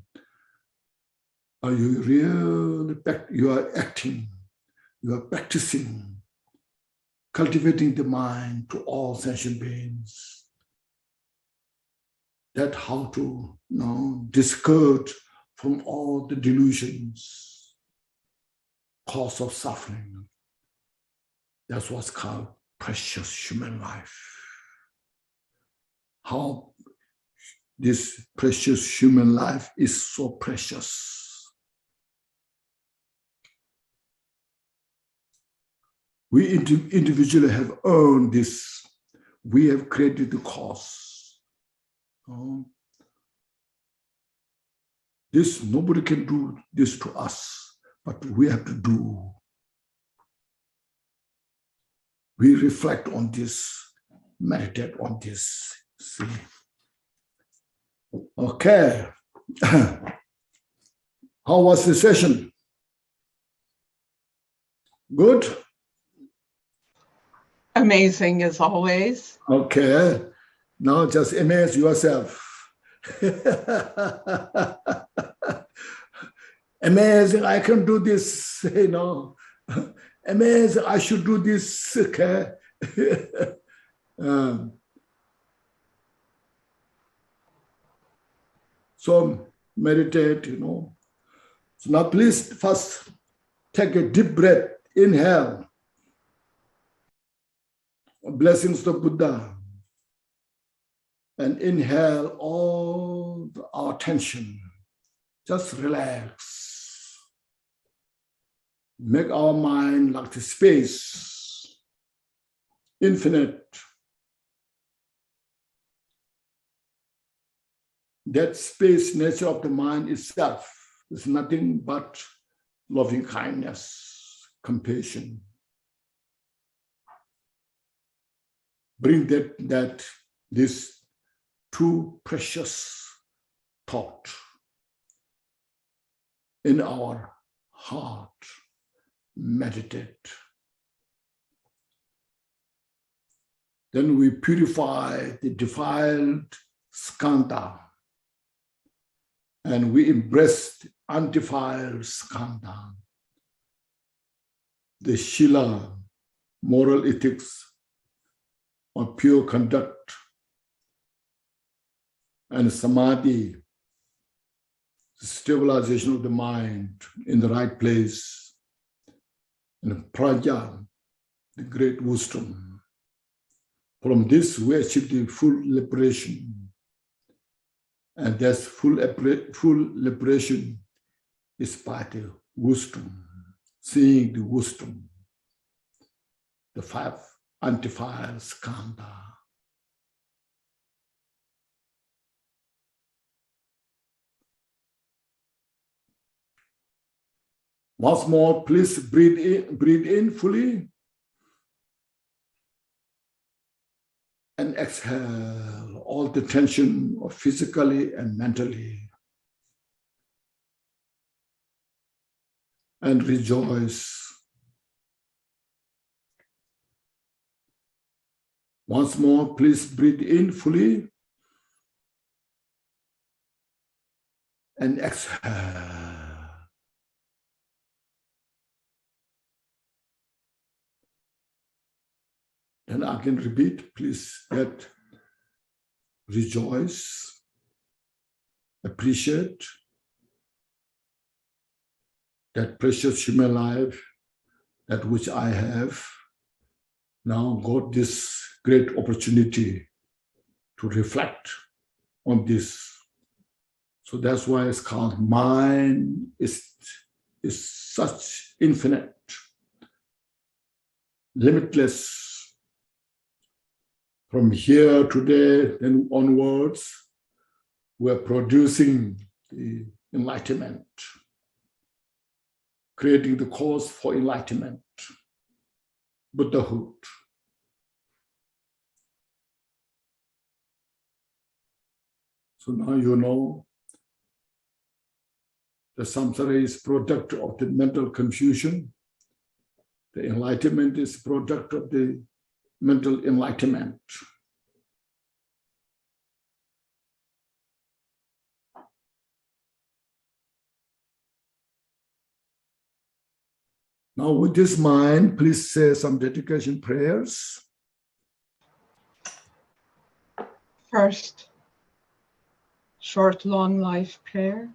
Are you really, you are acting, you are practicing, cultivating the mind to all sentient beings. That's how to discard from all the delusions, cause of suffering. That's what's called precious human life. How this precious human life is so precious. We individually have earned this. We have created the cause. This, nobody can do this to us, but we have to do. We reflect on this, meditate on this, see. Okay. How was the session? Good? Amazing as always. Okay. Now just amaze yourself. Amazing, I can do this, Amazing, I should do this, okay? So meditate, So now please first take a deep breath, inhale. Blessings to Buddha. And inhale all our tension. Just relax. Make our mind like the space, infinite. That space nature of the mind itself is nothing but loving kindness, compassion. Bring this true precious thought in our heart. Meditate. Then we purify the defiled skandha. And we embrace the undefiled skandha. The Shila, moral ethics, or pure conduct. And Samadhi, stabilization of the mind in the right place, and prajna, the great wisdom. From this, we achieve the full liberation. And that's full liberation is by the wisdom, seeing the wisdom, the five anti-fire skandha. Once more, please breathe in fully. And exhale all the tension of physically and mentally. And rejoice. Once more, please breathe in fully. And exhale. And again repeat, please, that rejoice, appreciate that precious human life, that which I have now got this great opportunity to reflect on this. So that's why it's called mind is such infinite, limitless. From here today and onwards, we are producing the enlightenment, creating the cause for enlightenment, Buddhahood. So now you know the samsara is product of the mental confusion. The enlightenment is product of the mental enlightenment. Now with this mind, please say some dedication prayers. First, short, long life prayer.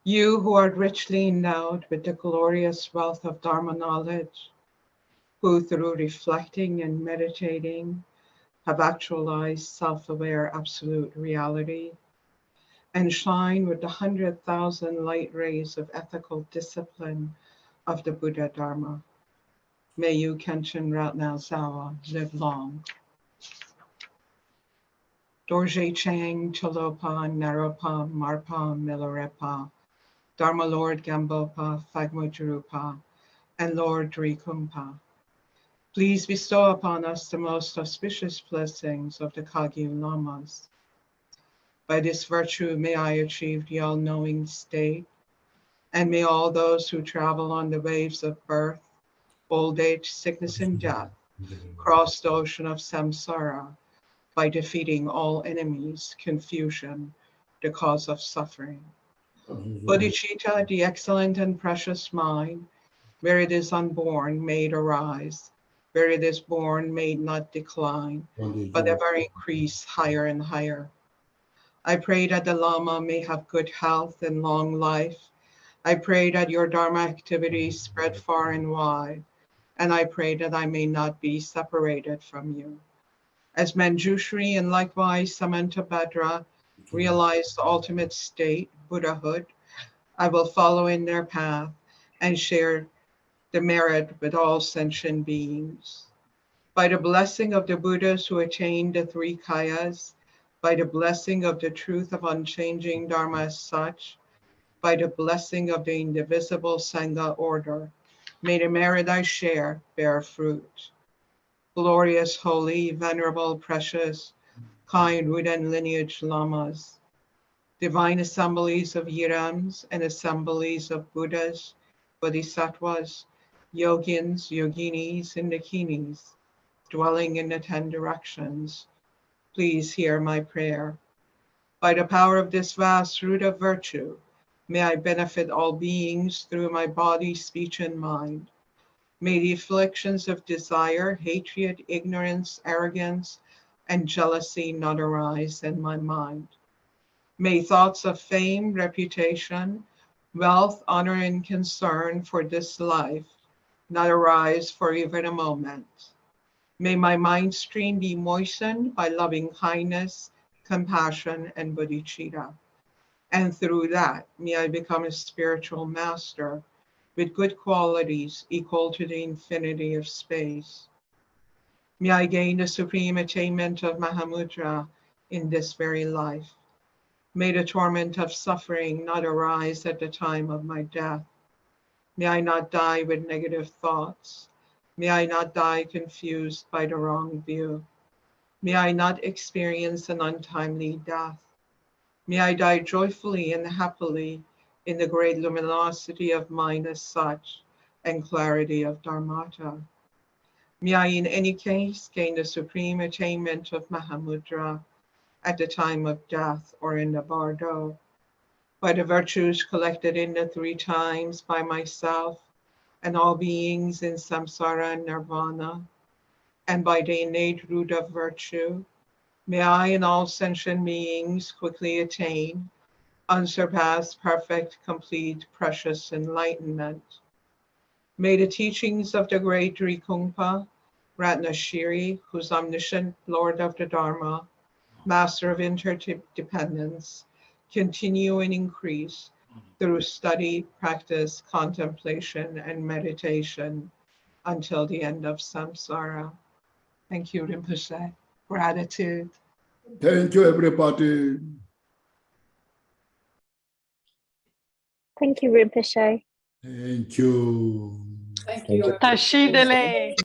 You who are richly endowed with the glorious wealth of Dharma knowledge, who through reflecting and meditating have actualized self-aware absolute reality, and shine with the 100,000 light rays of ethical discipline of the Buddha Dharma. May you, Kenshin Ratnao Zawa, live long. Dorje Chang, Chalopa, Naropa, Marpa, Milarepa, Dharma Lord Gampopa, Phagma Jurupa, and Lord Drikumpa. Please bestow upon us the most auspicious blessings of the Kagyu Lamas. By this virtue may I achieve the all-knowing state, and may all those who travel on the waves of birth, old age, sickness, and death cross the ocean of samsara by defeating all enemies, confusion, the cause of suffering. Bodhicitta, the excellent and precious mind, where it is unborn, made arise, where it is born, made not decline, but ever increase higher and higher. I pray that the Lama may have good health and long life. I pray that your Dharma activities spread far and wide, and I pray that I may not be separated from you. As Manjushri and likewise Samantabhadra realize the ultimate state, Buddhahood, I will follow in their path and share the merit with all sentient beings. By the blessing of the Buddhas who attained the three kayas, by the blessing of the truth of unchanging Dharma as such, by the blessing of the indivisible Sangha order, may the merit I share bear fruit. Glorious, holy, venerable, precious, kind root and lineage lamas, divine assemblies of Yirams and assemblies of Buddhas, Bodhisattvas, Yogins, Yoginis, and Dakinis, dwelling in the 10 directions, please hear my prayer. By the power of this vast root of virtue, may I benefit all beings through my body, speech, and mind. May the afflictions of desire, hatred, ignorance, arrogance, and jealousy not arise in my mind. May thoughts of fame, reputation, wealth, honor, and concern for this life not arise for even a moment. May my mind stream be moistened by loving kindness, compassion, and bodhicitta. And through that, may I become a spiritual master with good qualities equal to the infinity of space. May I gain the supreme attainment of Mahamudra in this very life. May the torment of suffering not arise at the time of my death. May I not die with negative thoughts. May I not die confused by the wrong view. May I not experience an untimely death. May I die joyfully and happily in the great luminosity of mind as such and clarity of Dharmata. May I in any case gain the supreme attainment of Mahamudra at the time of death or in the bardo, by the virtues collected in the 3 times by myself and all beings in samsara and nirvana, and by the innate root of virtue, may I and all sentient beings quickly attain unsurpassed, perfect, complete, precious enlightenment. May the teachings of the great Drikungpa, Ratnashiri, who's omniscient Lord of the Dharma, master of interdependence, continue and increase through study, practice, contemplation, and meditation until the end of samsara. Thank you, Rinpoche. Gratitude. Thank you, everybody. Thank you, Rinpoche. Thank you. Thank you. Tashidele.